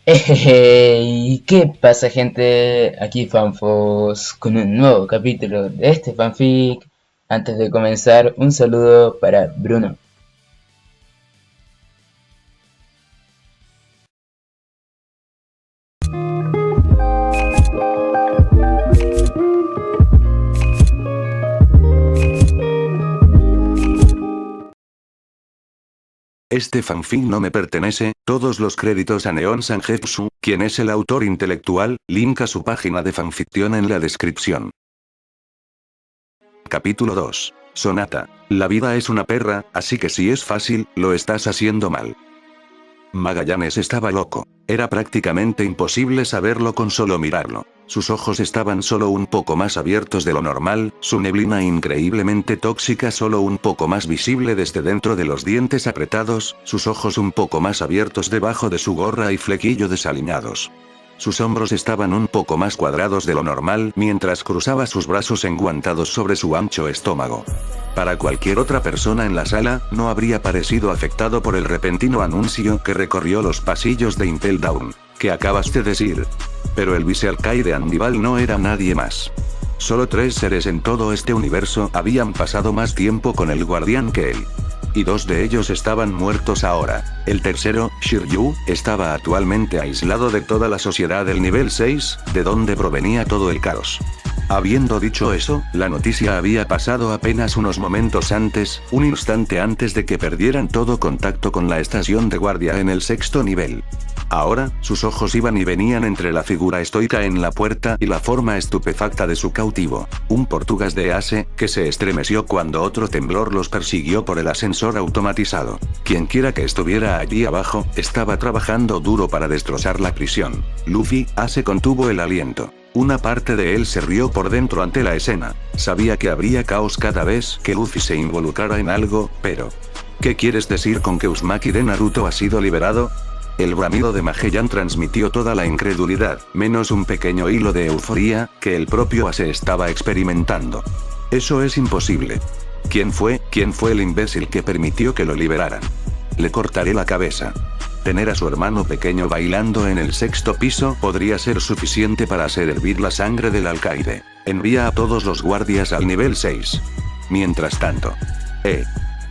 Hey, ¿qué pasa, gente? Aquí Fanfos con un nuevo capítulo de este fanfic. Antes de comenzar, un saludo para Bruno. Este fanfic no me pertenece, todos los créditos a Neon Sangetsu, quien es el autor intelectual, link a su página de fanfiction en la descripción. Capítulo 2. Sonata. La vida es una perra, así que si es fácil, lo estás haciendo mal. Magallanes estaba loco. Era prácticamente imposible saberlo con solo mirarlo. Sus ojos estaban solo un poco más abiertos de lo normal, su neblina increíblemente tóxica solo un poco más visible desde dentro de los dientes apretados, sus ojos un poco más abiertos debajo de su gorra y flequillo desaliñados. Sus hombros estaban un poco más cuadrados de lo normal mientras cruzaba sus brazos enguantados sobre su ancho estómago. Para cualquier otra persona en la sala, no habría parecido afectado por el repentino anuncio que recorrió los pasillos de Impel Down. ¿Qué acabas de decir? Pero el vicealcaide Aníbal no era nadie más. Solo 3 seres en todo este universo habían pasado más tiempo con el guardián que él. Y 2 de ellos estaban muertos ahora. El tercero, Shiryu, estaba actualmente aislado de toda la sociedad del nivel 6, de donde provenía todo el caos. Habiendo dicho eso, la noticia había pasado apenas unos momentos antes, un instante antes de que perdieran todo contacto con la estación de guardia en el 6º nivel. Ahora, sus ojos iban y venían entre la figura estoica en la puerta y la forma estupefacta de su cautivo, un portugués de Ace, que se estremeció cuando otro temblor los persiguió por el ascensor automatizado. Quienquiera que estuviera allí abajo, estaba trabajando duro para destrozar la prisión. Luffy, Ace contuvo el aliento. Una parte de él se rió por dentro ante la escena. Sabía que habría caos cada vez que Luffy se involucrara en algo, pero... ¿Qué quieres decir con que Uzumaki de Naruto ha sido liberado? El bramido de Magellan transmitió toda la incredulidad, menos un pequeño hilo de euforía, que el propio Ace estaba experimentando. Eso es imposible. ¿Quién fue el imbécil que permitió que lo liberaran? Le cortaré la cabeza. Tener a su hermano pequeño bailando en el 6º piso podría ser suficiente para hacer hervir la sangre del alcaide. Envía a todos los guardias al nivel 6. Mientras tanto.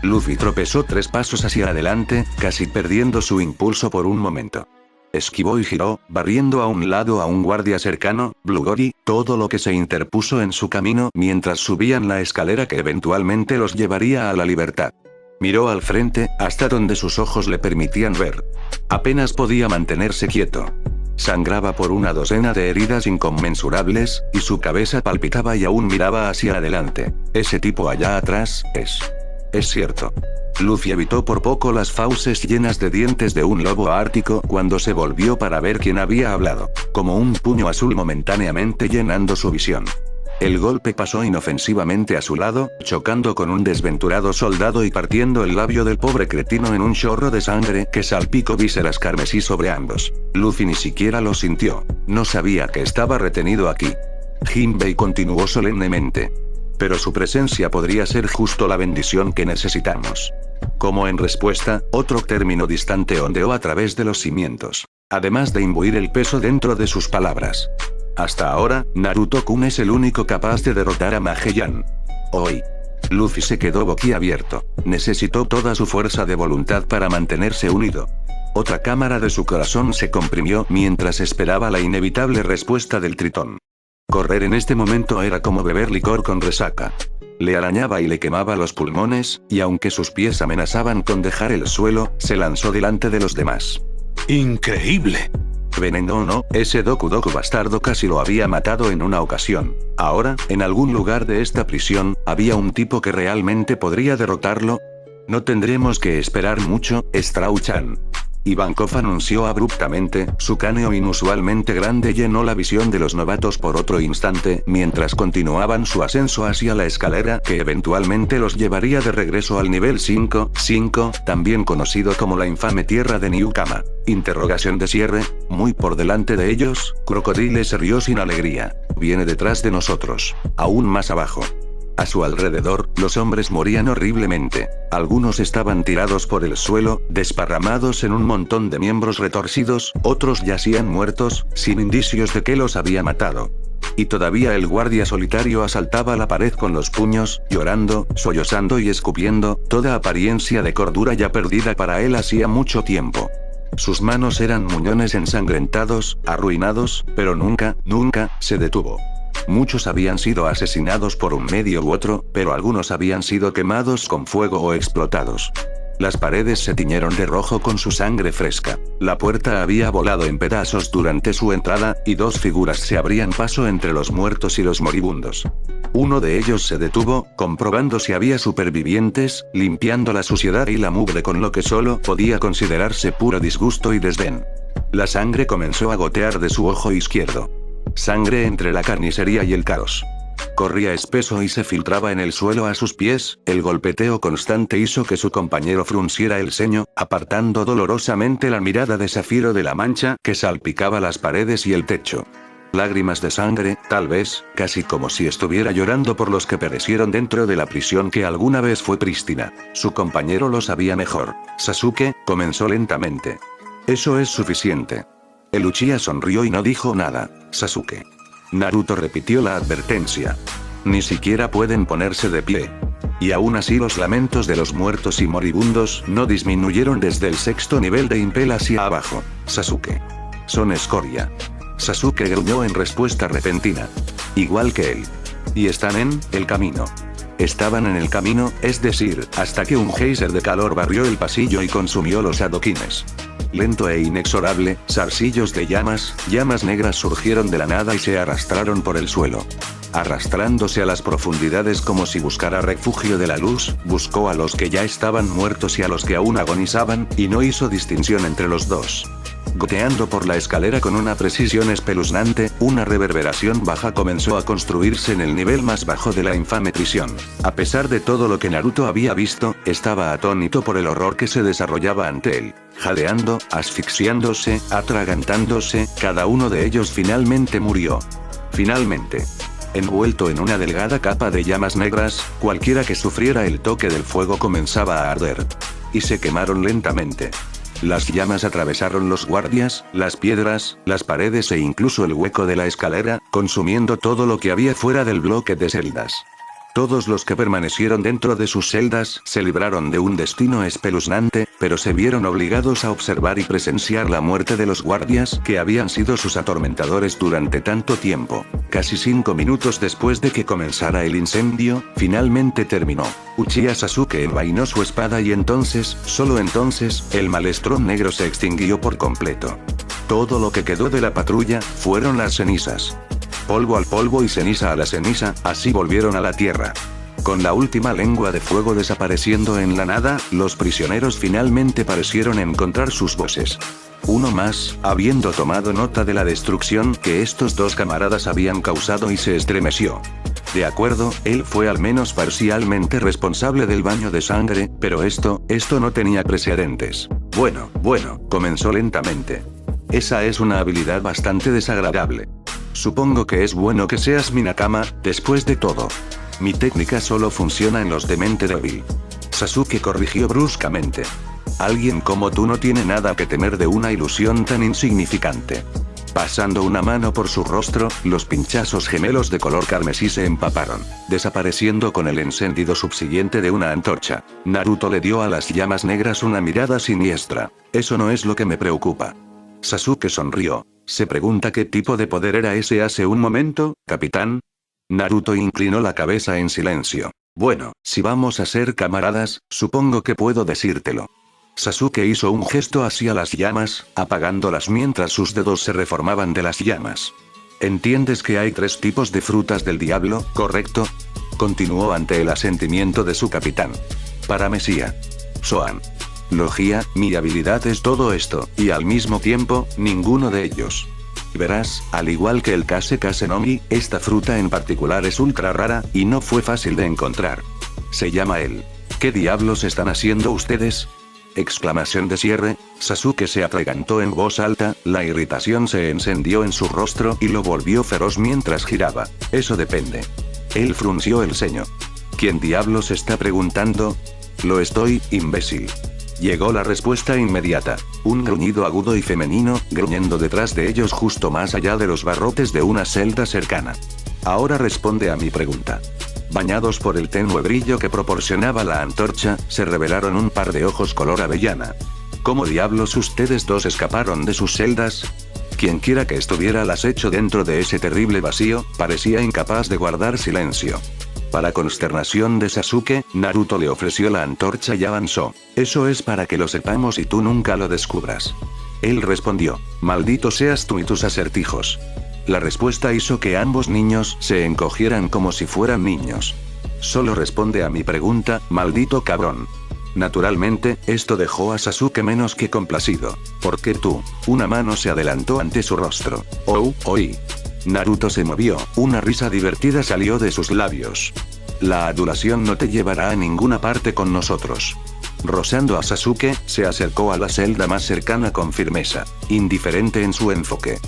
Luffy tropezó 3 pasos hacia adelante, casi perdiendo su impulso por un momento. Esquivó y giró, barriendo a un lado a un guardia cercano, Blue Gory, todo lo que se interpuso en su camino mientras subían la escalera que eventualmente los llevaría a la libertad. Miró al frente, hasta donde sus ojos le permitían ver. Apenas podía mantenerse quieto. Sangraba por una docena de heridas inconmensurables, y su cabeza palpitaba y aún miraba hacia adelante. Ese tipo allá atrás, Es cierto. Luffy evitó por poco las fauces llenas de dientes de un lobo ártico cuando se volvió para ver quién había hablado, como un puño azul momentáneamente llenando su visión. El golpe pasó inofensivamente a su lado, chocando con un desventurado soldado y partiendo el labio del pobre cretino en un chorro de sangre que salpicó vísceras carmesí sobre ambos. Luffy ni siquiera lo sintió. No sabía que estaba retenido aquí. Jinbei continuó solemnemente. Pero su presencia podría ser justo la bendición que necesitamos. Como en respuesta, otro término distante ondeó a través de los cimientos. Además de imbuir el peso dentro de sus palabras. Hasta ahora, Naruto-kun es el único capaz de derrotar a Magellan. Hoy. Luffy se quedó boquiabierto. Necesitó toda su fuerza de voluntad para mantenerse unido. Otra cámara de su corazón se comprimió mientras esperaba la inevitable respuesta del tritón. Correr en este momento era como beber licor con resaca. Le arañaba y le quemaba los pulmones, y aunque sus pies amenazaban con dejar el suelo, se lanzó delante de los demás. ¡Increíble! Veneno o no, ese Doku Doku bastardo casi lo había matado en una ocasión. Ahora, en algún lugar de esta prisión, había un tipo que realmente podría derrotarlo. No tendremos que esperar mucho, Strauchan. Ivankov anunció abruptamente, su cráneo inusualmente grande llenó la visión de los novatos por otro instante, mientras continuaban su ascenso hacia la escalera que eventualmente los llevaría de regreso al nivel 5, también conocido como la infame tierra de Newkama. Interrogación de cierre, muy por delante de ellos, Crocodile se rió sin alegría. Viene detrás de nosotros. Aún más abajo. A su alrededor, los hombres morían horriblemente. Algunos estaban tirados por el suelo, desparramados en un montón de miembros retorcidos, otros yacían muertos, sin indicios de que los había matado. Y todavía el guardia solitario asaltaba la pared con los puños, llorando, sollozando y escupiendo, toda apariencia de cordura ya perdida para él hacía mucho tiempo. Sus manos eran muñones ensangrentados, arruinados, pero nunca, nunca, se detuvo. Muchos habían sido asesinados por un medio u otro, pero algunos habían sido quemados con fuego o explotados. Las paredes se tiñeron de rojo con su sangre fresca. La puerta había volado en pedazos durante su entrada, y dos figuras se abrían paso entre los muertos y los moribundos. Uno de ellos se detuvo, comprobando si había supervivientes, limpiando la suciedad y la mugre con lo que solo podía considerarse puro disgusto y desdén. La sangre comenzó a gotear de su ojo izquierdo. Sangre entre la carnicería y el caos. Corría espeso y se filtraba en el suelo a sus pies, el golpeteo constante hizo que su compañero frunciera el ceño, apartando dolorosamente la mirada de zafiro de la mancha que salpicaba las paredes y el techo. Lágrimas de sangre, tal vez, casi como si estuviera llorando por los que perecieron dentro de la prisión que alguna vez fue prístina. Su compañero lo sabía mejor. Sasuke, comenzó lentamente. Eso es suficiente. El Uchiha sonrió y no dijo nada. Sasuke. Naruto repitió la advertencia. Ni siquiera pueden ponerse de pie. Y aún así los lamentos de los muertos y moribundos no disminuyeron desde el sexto nivel de Impel hacia abajo. Sasuke. Son escoria. Sasuke gruñó en respuesta repentina. Igual que él. Y están en el camino. Estaban en el camino, es decir, hasta que un geyser de calor barrió el pasillo y consumió los adoquines. Lento e inexorable, zarcillos de llamas negras surgieron de la nada y se arrastraron por el suelo. Arrastrándose a las profundidades como si buscara refugio de la luz, buscó a los que ya estaban muertos y a los que aún agonizaban, y no hizo distinción entre los dos. Goteando por la escalera con una precisión espeluznante, una reverberación baja comenzó a construirse en el nivel más bajo de la infame prisión. A pesar de todo lo que Naruto había visto, estaba atónito por el horror que se desarrollaba ante él. Jadeando, asfixiándose, atragantándose, cada uno de ellos finalmente murió. Finalmente. Envuelto en una delgada capa de llamas negras, cualquiera que sufriera el toque del fuego comenzaba a arder. Y se quemaron lentamente. Las llamas atravesaron los guardias, las piedras, las paredes e incluso el hueco de la escalera, consumiendo todo lo que había fuera del bloque de celdas. Todos los que permanecieron dentro de sus celdas se libraron de un destino espeluznante, pero se vieron obligados a observar y presenciar la muerte de los guardias que habían sido sus atormentadores durante tanto tiempo. Casi 5 minutos después de que comenzara el incendio, finalmente terminó. Uchiha Sasuke envainó su espada y entonces, solo entonces, el Maelstrom negro se extinguió por completo. Todo lo que quedó de la patrulla fueron las cenizas. Polvo al polvo y ceniza a la ceniza, así volvieron a la tierra. Con la última lengua de fuego desapareciendo en la nada, los prisioneros finalmente parecieron encontrar sus voces. Uno más, habiendo tomado nota de la destrucción que estos dos camaradas habían causado y se estremeció. De acuerdo, él fue al menos parcialmente responsable del baño de sangre, pero esto no tenía precedentes. Bueno, comenzó lentamente. Esa es una habilidad bastante desagradable. Supongo que es bueno que seas mi nakama, después de todo. Mi técnica solo funciona en los de mente débil. Sasuke corrigió bruscamente. Alguien como tú no tiene nada que temer de una ilusión tan insignificante. Pasando una mano por su rostro, los pinchazos gemelos de color carmesí se empaparon, desapareciendo con el encendido subsiguiente de una antorcha. Naruto le dio a las llamas negras una mirada siniestra. Eso no es lo que me preocupa. Sasuke sonrió. ¿Se pregunta qué tipo de poder era ese hace un momento, capitán? Naruto inclinó la cabeza en silencio. Bueno, si vamos a ser camaradas, supongo que puedo decírtelo. Sasuke hizo un gesto hacia las llamas, apagándolas mientras sus dedos se reformaban de las llamas. ¿Entiendes que hay 3 tipos de frutas del diablo, correcto? Continuó ante el asentimiento de su capitán. Paramesía. Zoan. Logia, mi habilidad es todo esto, y al mismo tiempo, ninguno de ellos. Verás, al igual que el Kase Kase no Mi, esta fruta en particular es ultra rara, y no fue fácil de encontrar. Se llama él. ¿Qué diablos están haciendo ustedes? Exclamación de cierre. Sasuke se atragantó en voz alta, la irritación se encendió en su rostro y lo volvió feroz mientras giraba. Eso depende. Él frunció el ceño. ¿Quién diablos está preguntando? Lo estoy, imbécil. Llegó la respuesta inmediata. Un gruñido agudo y femenino, gruñendo detrás de ellos justo más allá de los barrotes de una celda cercana. Ahora responde a mi pregunta. Bañados por el tenue brillo que proporcionaba la antorcha, se revelaron un par de ojos color avellana. ¿Cómo diablos ustedes dos escaparon de sus celdas? Quienquiera que estuviera al acecho dentro de ese terrible vacío, parecía incapaz de guardar silencio. Para consternación de Sasuke, Naruto le ofreció la antorcha y avanzó. Eso es para que lo sepamos y tú nunca lo descubras. Él respondió, maldito seas tú y tus acertijos. La respuesta hizo que ambos niños se encogieran como si fueran niños. Solo responde a mi pregunta, maldito cabrón. Naturalmente, esto dejó a Sasuke menos que complacido. ¿Por qué tú? Una mano se adelantó ante su rostro. Oh, oí. Naruto se movió, una risa divertida salió de sus labios. La adulación no te llevará a ninguna parte con nosotros. Rozando a Sasuke, se acercó a la celda más cercana con firmeza, indiferente en su enfoque.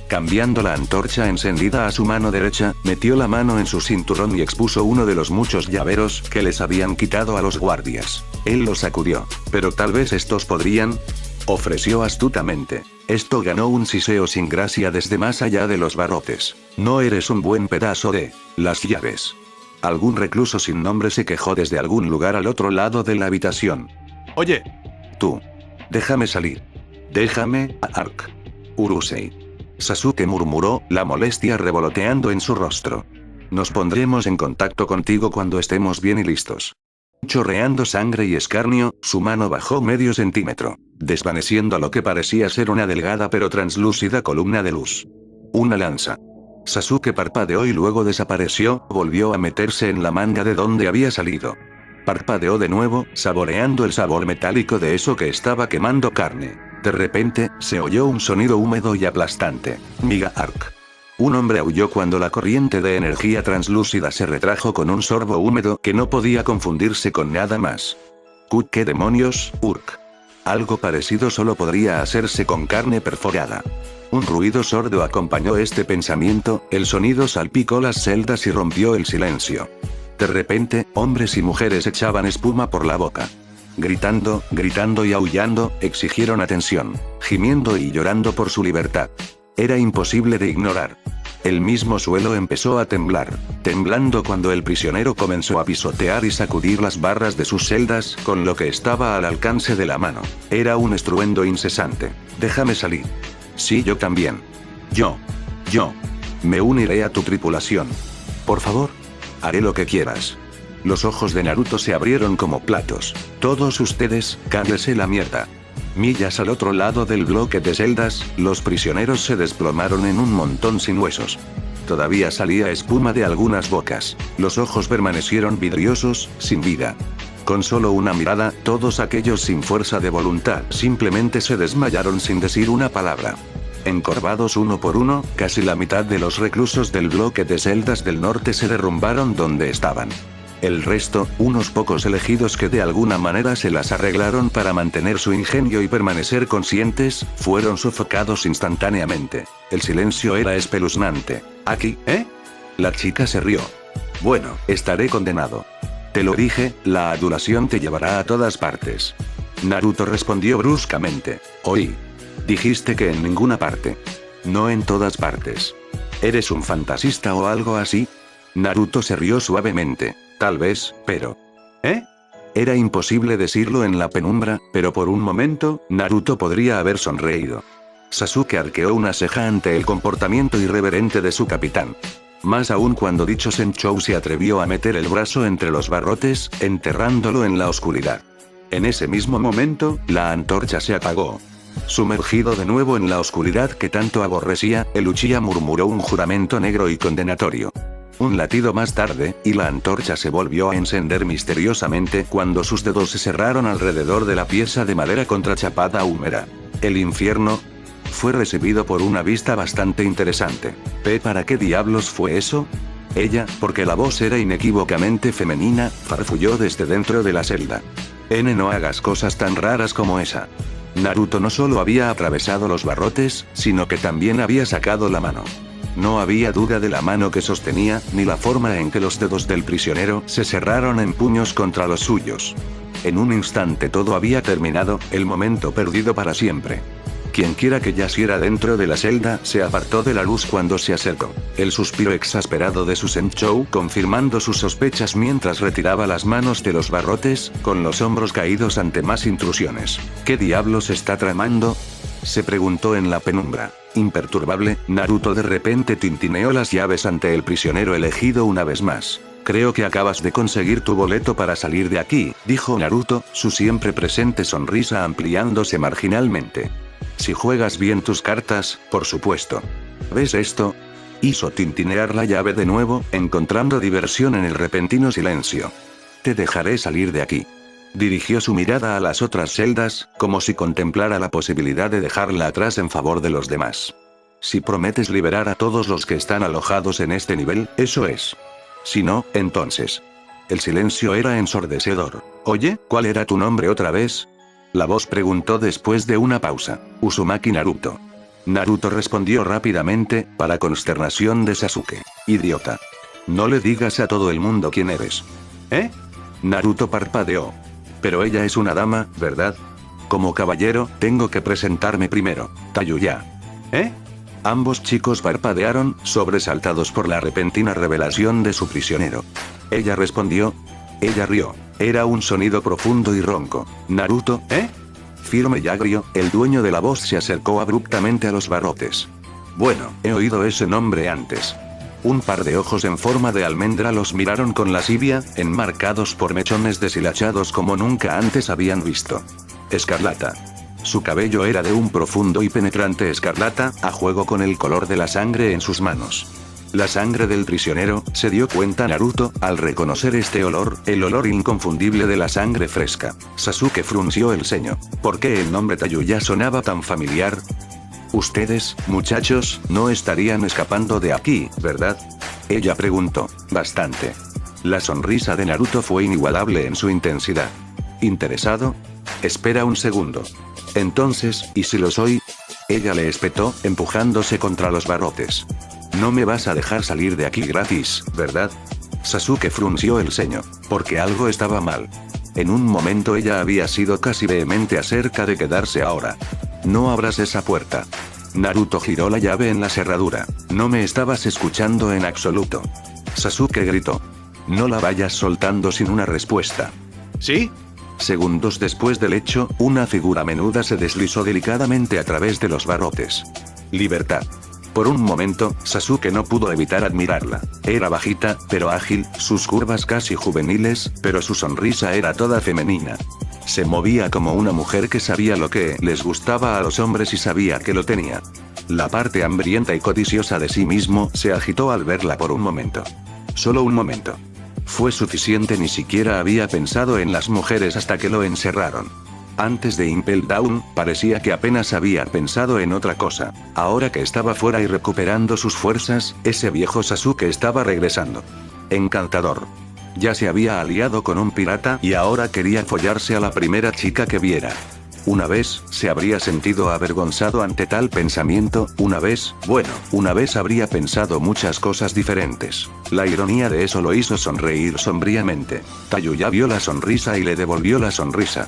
Cambiando la antorcha encendida a su mano derecha, metió la mano en su cinturón y expuso uno de los muchos llaveros que les habían quitado a los guardias. Él lo sacudió. Pero tal vez estos podrían... Ofreció astutamente. Esto ganó un siseo sin gracia desde más allá de los barrotes. No eres un buen pedazo de... Las llaves. Algún recluso sin nombre se quejó desde algún lugar al otro lado de la habitación. Oye. Tú. Déjame salir. Déjame, Ark. Urusei. Sasuke murmuró, la molestia revoloteando en su rostro. Nos pondremos en contacto contigo cuando estemos bien y listos. Chorreando sangre y escarnio, su mano bajó medio centímetro, desvaneciendo lo que parecía ser una delgada pero translúcida columna de luz. Una lanza. Sasuke parpadeó y luego desapareció, volvió a meterse en la manga de donde había salido. Parpadeó de nuevo, saboreando el sabor metálico de eso que estaba quemando carne. De repente, se oyó un sonido húmedo y aplastante. Miga Ark. Un hombre aulló cuando la corriente de energía translúcida se retrajo con un sorbo húmedo que no podía confundirse con nada más. ¿Qué demonios, Urk? Algo parecido solo podría hacerse con carne perforada. Un ruido sordo acompañó este pensamiento, el sonido salpicó las celdas y rompió el silencio. De repente, hombres y mujeres echaban espuma por la boca. Gritando, gritando y aullando, exigieron atención, gimiendo y llorando por su libertad. Era imposible de ignorar. El mismo suelo empezó a temblar, temblando cuando el prisionero comenzó a pisotear y sacudir las barras de sus celdas con lo que estaba al alcance de la mano. Era un estruendo incesante. Déjame salir. Sí, yo también. Yo. Me uniré a tu tripulación. Por favor. Haré lo que quieras. Los ojos de Naruto se abrieron como platos. Todos ustedes, cállese la mierda. Millas al otro lado del bloque de celdas, los prisioneros se desplomaron en un montón sin huesos. Todavía salía espuma de algunas bocas. Los ojos permanecieron vidriosos, sin vida. Con solo una mirada, todos aquellos sin fuerza de voluntad simplemente se desmayaron sin decir una palabra. Encorvados uno por uno, casi la mitad de los reclusos del bloque de celdas del norte se derrumbaron donde estaban. El resto, unos pocos elegidos que de alguna manera se las arreglaron para mantener su ingenio y permanecer conscientes, fueron sofocados instantáneamente. El silencio era espeluznante. ¿Aquí, La chica se rió. Bueno, estaré condenado. Te lo dije, la adulación te llevará a todas partes. Naruto respondió bruscamente. Oí. Dijiste que en ninguna parte. No en todas partes. ¿Eres un fantasista o algo así? Naruto se rió suavemente. Tal vez, pero... Era imposible decirlo en la penumbra, pero por un momento, Naruto podría haber sonreído. Sasuke arqueó una ceja ante el comportamiento irreverente de su capitán. Más aún cuando dicho Senchou se atrevió a meter el brazo entre los barrotes, enterrándolo en la oscuridad. En ese mismo momento, la antorcha se apagó. Sumergido de nuevo en la oscuridad que tanto aborrecía, el Uchiha murmuró un juramento negro y condenatorio. Un latido más tarde, y la antorcha se volvió a encender misteriosamente cuando sus dedos se cerraron alrededor de la pieza de madera contrachapada húmeda. El infierno fue recibido por una vista bastante interesante. ¿Para qué diablos fue eso? Ella, porque la voz era inequívocamente femenina, farfulló desde dentro de la celda. No hagas cosas tan raras como esa. Naruto no solo había atravesado los barrotes, sino que también había sacado la mano. No había duda de la mano que sostenía, ni la forma en que los dedos del prisionero se cerraron en puños contra los suyos. En un instante todo había terminado, el momento perdido para siempre. Quienquiera que yaciera dentro de la celda se apartó de la luz cuando se acercó. El suspiro exasperado de su Senchou confirmando sus sospechas mientras retiraba las manos de los barrotes, con los hombros caídos ante más intrusiones. ¿Qué diablos está tramando?, se preguntó en la penumbra. Imperturbable, Naruto de repente tintineó las llaves ante el prisionero elegido una vez más. Creo que acabas de conseguir tu boleto para salir de aquí, dijo Naruto, su siempre presente sonrisa ampliándose marginalmente. Si juegas bien tus cartas, por supuesto. ¿Ves esto? Hizo tintinear la llave de nuevo, encontrando diversión en el repentino silencio. Te dejaré salir de aquí. Dirigió su mirada a las otras celdas, como si contemplara la posibilidad de dejarla atrás en favor de los demás. Si prometes liberar a todos los que están alojados en este nivel, eso es. Si no, entonces. El silencio era ensordecedor. Oye, ¿cuál era tu nombre otra vez?, la voz preguntó después de una pausa. Uzumaki Naruto. Naruto respondió rápidamente, para consternación de Sasuke. Idiota. No le digas a todo el mundo quién eres. ¿Eh? Naruto parpadeó. Pero ella es una dama, ¿verdad? Como caballero, tengo que presentarme primero. Tayuya. ¿Eh? Ambos chicos parpadearon, sobresaltados por la repentina revelación de su prisionero. Ella respondió. Ella rió. Era un sonido profundo y ronco. Naruto, ¿eh? Firme y agrio, el dueño de la voz se acercó abruptamente a los barrotes. Bueno, he oído ese nombre antes. Un par de ojos en forma de almendra los miraron con lascivia, enmarcados por mechones deshilachados como nunca antes habían visto. Escarlata. Su cabello era de un profundo y penetrante escarlata, a juego con el color de la sangre en sus manos. La sangre del prisionero, se dio cuenta Naruto, al reconocer este olor, el olor inconfundible de la sangre fresca. Sasuke frunció el ceño. ¿Por qué el nombre Tayuya sonaba tan familiar? Ustedes, muchachos, no estarían escapando de aquí, ¿verdad? Ella preguntó. Bastante. La sonrisa de Naruto fue inigualable en su intensidad. ¿Interesado? Espera un segundo. Entonces, ¿y si lo soy? Ella le espetó, empujándose contra los barrotes. No me vas a dejar salir de aquí gratis, ¿verdad? Sasuke frunció el ceño, porque algo estaba mal. En un momento ella había sido casi vehemente acerca de quedarse ahora. No abras esa puerta. Naruto giró la llave en la cerradura. No me estabas escuchando en absoluto. Sasuke gritó. No la vayas soltando sin una respuesta. ¿Sí? Segundos después del hecho, una figura menuda se deslizó delicadamente a través de los barrotes. Libertad. Por un momento, Sasuke no pudo evitar admirarla. Era bajita, pero ágil, sus curvas casi juveniles, pero su sonrisa era toda femenina. Se movía como una mujer que sabía lo que les gustaba a los hombres y sabía que lo tenía. La parte hambrienta y codiciosa de sí mismo se agitó al verla por un momento. Solo un momento. Fue suficiente, ni siquiera había pensado en las mujeres hasta que lo encerraron. Antes de Impel Down, parecía que apenas había pensado en otra cosa. Ahora que estaba fuera y recuperando sus fuerzas, ese viejo Sasuke estaba regresando. Encantador. Ya se había aliado con un pirata y ahora quería follarse a la primera chica que viera. Una vez, se habría sentido avergonzado ante tal pensamiento, una vez habría pensado muchas cosas diferentes. La ironía de eso lo hizo sonreír sombríamente. Tayuya vio la sonrisa y le devolvió la sonrisa.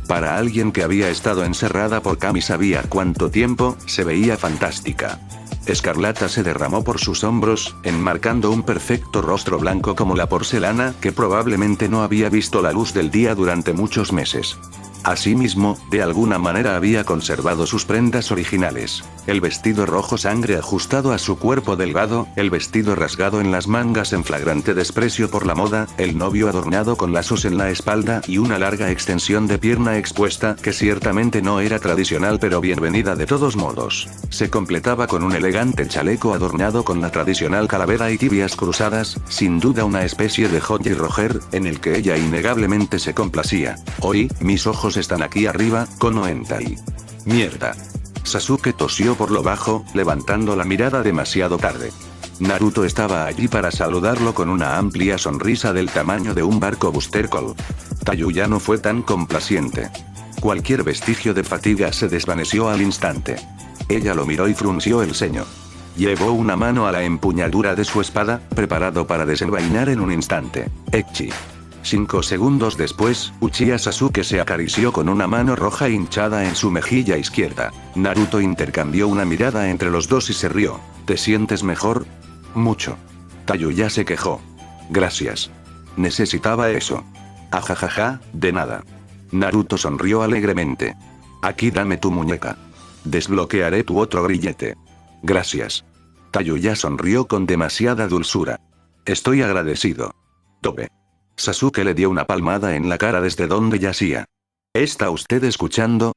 Para alguien que había estado encerrada por Kami sabía cuánto tiempo, se veía fantástica. Escarlata se derramó por sus hombros, enmarcando un perfecto rostro blanco como la porcelana que probablemente no había visto la luz del día durante muchos meses. Asimismo, de alguna manera había conservado sus prendas originales. El vestido rojo sangre ajustado a su cuerpo delgado, el vestido rasgado en las mangas en flagrante desprecio por la moda, el novio adornado con lazos en la espalda y una larga extensión de pierna expuesta que ciertamente no era tradicional pero bienvenida de todos modos. Se completaba con un elegante chaleco adornado con la tradicional calavera y tibias cruzadas, sin duda una especie de Johnny Roger, en el que ella innegablemente se complacía. Hoy, mis ojos están aquí arriba, Kono Hentai. Mierda. Sasuke tosió por lo bajo, levantando la mirada demasiado tarde. Naruto estaba allí para saludarlo con una amplia sonrisa del tamaño de un barco Bustercol. Tayuya no fue tan complaciente. Cualquier vestigio de fatiga se desvaneció al instante. Ella lo miró y frunció el ceño. Llevó una mano a la empuñadura de su espada, preparado para desenvainar en un instante. Echi. 5 segundos después, Uchiha Sasuke se acarició con una mano roja hinchada en su mejilla izquierda. Naruto intercambió una mirada entre los dos y se rió. ¿Te sientes mejor? Mucho. Tayuya se quejó. Gracias. Necesitaba eso. Ajajaja, de nada. Naruto sonrió alegremente. Aquí dame tu muñeca. Desbloquearé tu otro grillete. Gracias. Tayuya sonrió con demasiada dulzura. Estoy agradecido. Tobe. Sasuke le dio una palmada en la cara desde donde yacía. ¿Está usted escuchando?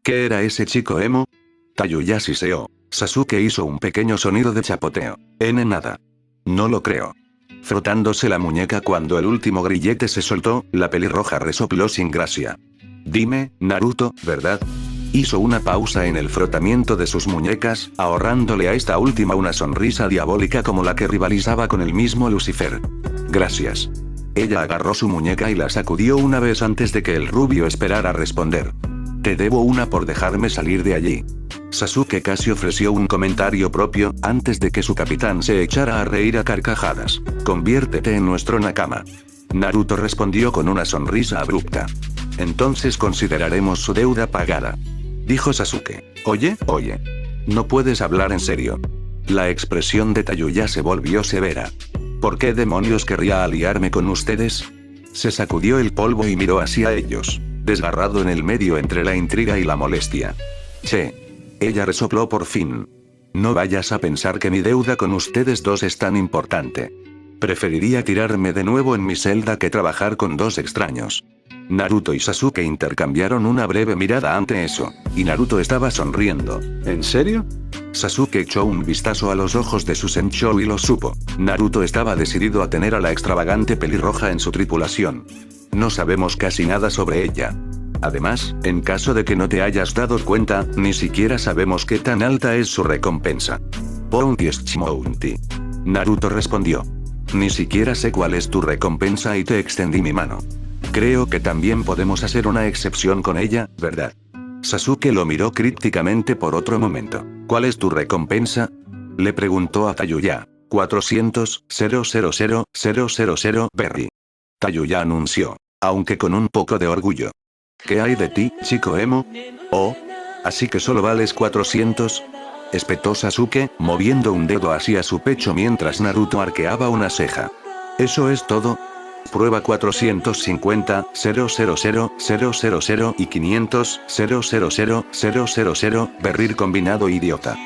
¿Qué era ese chico emo? Tayuya siseó. Sasuke hizo un pequeño sonido de chapoteo. Nada. No lo creo. Frotándose la muñeca cuando el último grillete se soltó, la pelirroja resopló sin gracia. Dime, Naruto, ¿verdad? Hizo una pausa en el frotamiento de sus muñecas, ahorrándole a esta última una sonrisa diabólica como la que rivalizaba con el mismo Lucifer. Gracias. Ella agarró su muñeca y la sacudió una vez antes de que el rubio esperara responder. Te debo una por dejarme salir de allí. Sasuke casi ofreció un comentario propio, antes de que su capitán se echara a reír a carcajadas. Conviértete en nuestro Nakama. Naruto respondió con una sonrisa abrupta. Entonces consideraremos su deuda pagada. Dijo Sasuke. Oye. No puedes hablar en serio. La expresión de Tayuya se volvió severa. ¿Por qué demonios querría aliarme con ustedes? Se sacudió el polvo y miró hacia ellos, desgarrado en el medio entre la intriga y la molestia. Che. Ella resopló por fin. No vayas a pensar que mi deuda con ustedes dos es tan importante. Preferiría tirarme de nuevo en mi celda que trabajar con dos extraños. Naruto y Sasuke intercambiaron una breve mirada ante eso, y Naruto estaba sonriendo. ¿En serio? Sasuke echó un vistazo a los ojos de su Senchou y lo supo. Naruto estaba decidido a tener a la extravagante pelirroja en su tripulación. No sabemos casi nada sobre ella. Además, en caso de que no te hayas dado cuenta, ni siquiera sabemos qué tan alta es su recompensa. Bounty es Chimounty. Naruto respondió. Ni siquiera sé cuál es tu recompensa y te extendí mi mano. Creo que también podemos hacer una excepción con ella, ¿verdad? Sasuke lo miró crípticamente por otro momento. ¿Cuál es tu recompensa? Le preguntó a Tayuya. 400.000.000 berry. Tayuya anunció, aunque con un poco de orgullo. ¿Qué hay de ti, chico emo? Oh. ¿Así que solo vales 400? Espetó Sasuke, moviendo un dedo hacia su pecho mientras Naruto arqueaba una ceja. ¿Eso es todo? Prueba 450.000.000 y 500.000.000 berrir combinado idiota.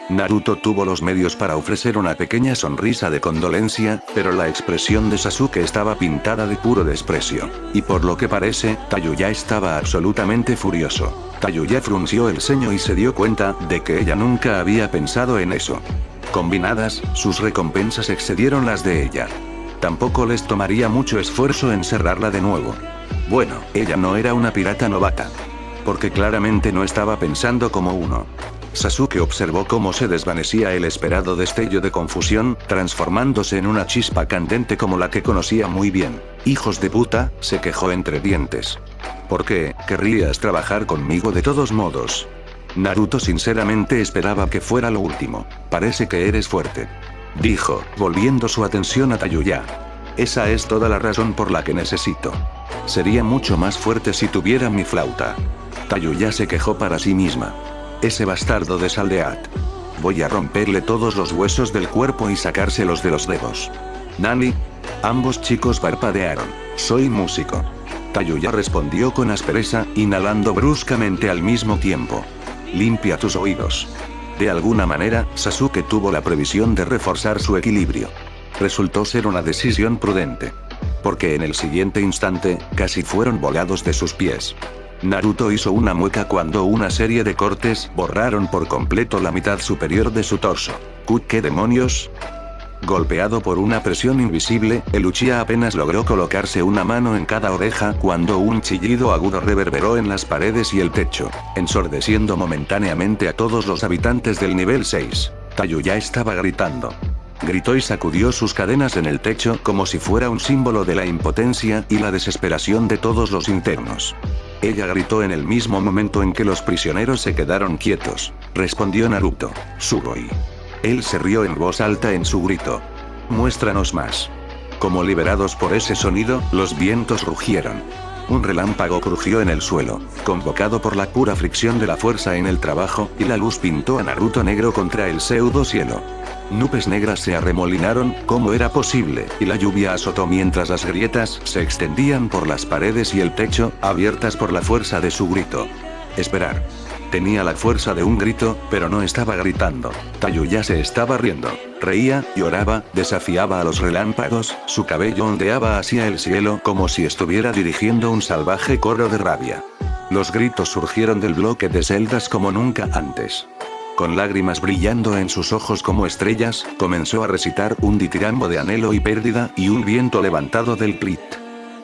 Naruto tuvo los medios para ofrecer una pequeña sonrisa de condolencia, pero la expresión de Sasuke estaba pintada de puro desprecio. Y por lo que parece, Tayuya estaba absolutamente furioso. Tayuya frunció el ceño y se dio cuenta de que ella nunca había pensado en eso. Combinadas, sus recompensas excedieron las de ella. Tampoco les tomaría mucho esfuerzo encerrarla de nuevo. Bueno, ella no era una pirata novata. Porque claramente no estaba pensando como uno. Sasuke observó cómo se desvanecía el esperado destello de confusión, transformándose en una chispa candente como la que conocía muy bien. Hijos de puta, se quejó entre dientes. ¿Por qué querrías trabajar conmigo de todos modos? Naruto sinceramente esperaba que fuera lo último. Parece que eres fuerte. Dijo, volviendo su atención a Tayuya. Esa es toda la razón por la que necesito. Sería mucho más fuerte si tuviera mi flauta. Tayuya se quejó para sí misma. Ese bastardo de Saldeat. Voy a romperle todos los huesos del cuerpo y sacárselos de los dedos. ¿Nani? Ambos chicos parpadearon. Soy músico. Tayuya respondió con aspereza, inhalando bruscamente al mismo tiempo. Limpia tus oídos. De alguna manera, Sasuke tuvo la previsión de reforzar su equilibrio. Resultó ser una decisión prudente. Porque en el siguiente instante, casi fueron volados de sus pies. Naruto hizo una mueca cuando una serie de cortes borraron por completo la mitad superior de su torso. ¿Qué demonios? Golpeado por una presión invisible, el Uchiha apenas logró colocarse una mano en cada oreja cuando un chillido agudo reverberó en las paredes y el techo, ensordeciendo momentáneamente a todos los habitantes del nivel 6. Tayuya estaba gritando. Gritó y sacudió sus cadenas en el techo como si fuera un símbolo de la impotencia y la desesperación de todos los internos. Ella gritó en el mismo momento en que los prisioneros se quedaron quietos. Respondió Naruto. Sugoi. Él se rió en voz alta en su grito. Muéstranos más. Como liberados por ese sonido, los vientos rugieron. Un relámpago crujió en el suelo, convocado por la pura fricción de la fuerza en el trabajo, y la luz pintó a Naruto negro contra el pseudo cielo. Nubes negras se arremolinaron, como era posible, y la lluvia azotó mientras las grietas se extendían por las paredes y el techo, abiertas por la fuerza de su grito. Esperar. Tenía la fuerza de un grito, pero no estaba gritando. Tayuya se estaba riendo. Reía, lloraba, desafiaba a los relámpagos, su cabello ondeaba hacia el cielo como si estuviera dirigiendo un salvaje coro de rabia. Los gritos surgieron del bloque de celdas como nunca antes. Con lágrimas brillando en sus ojos como estrellas, comenzó a recitar un ditirambo de anhelo y pérdida y un viento levantado del plit.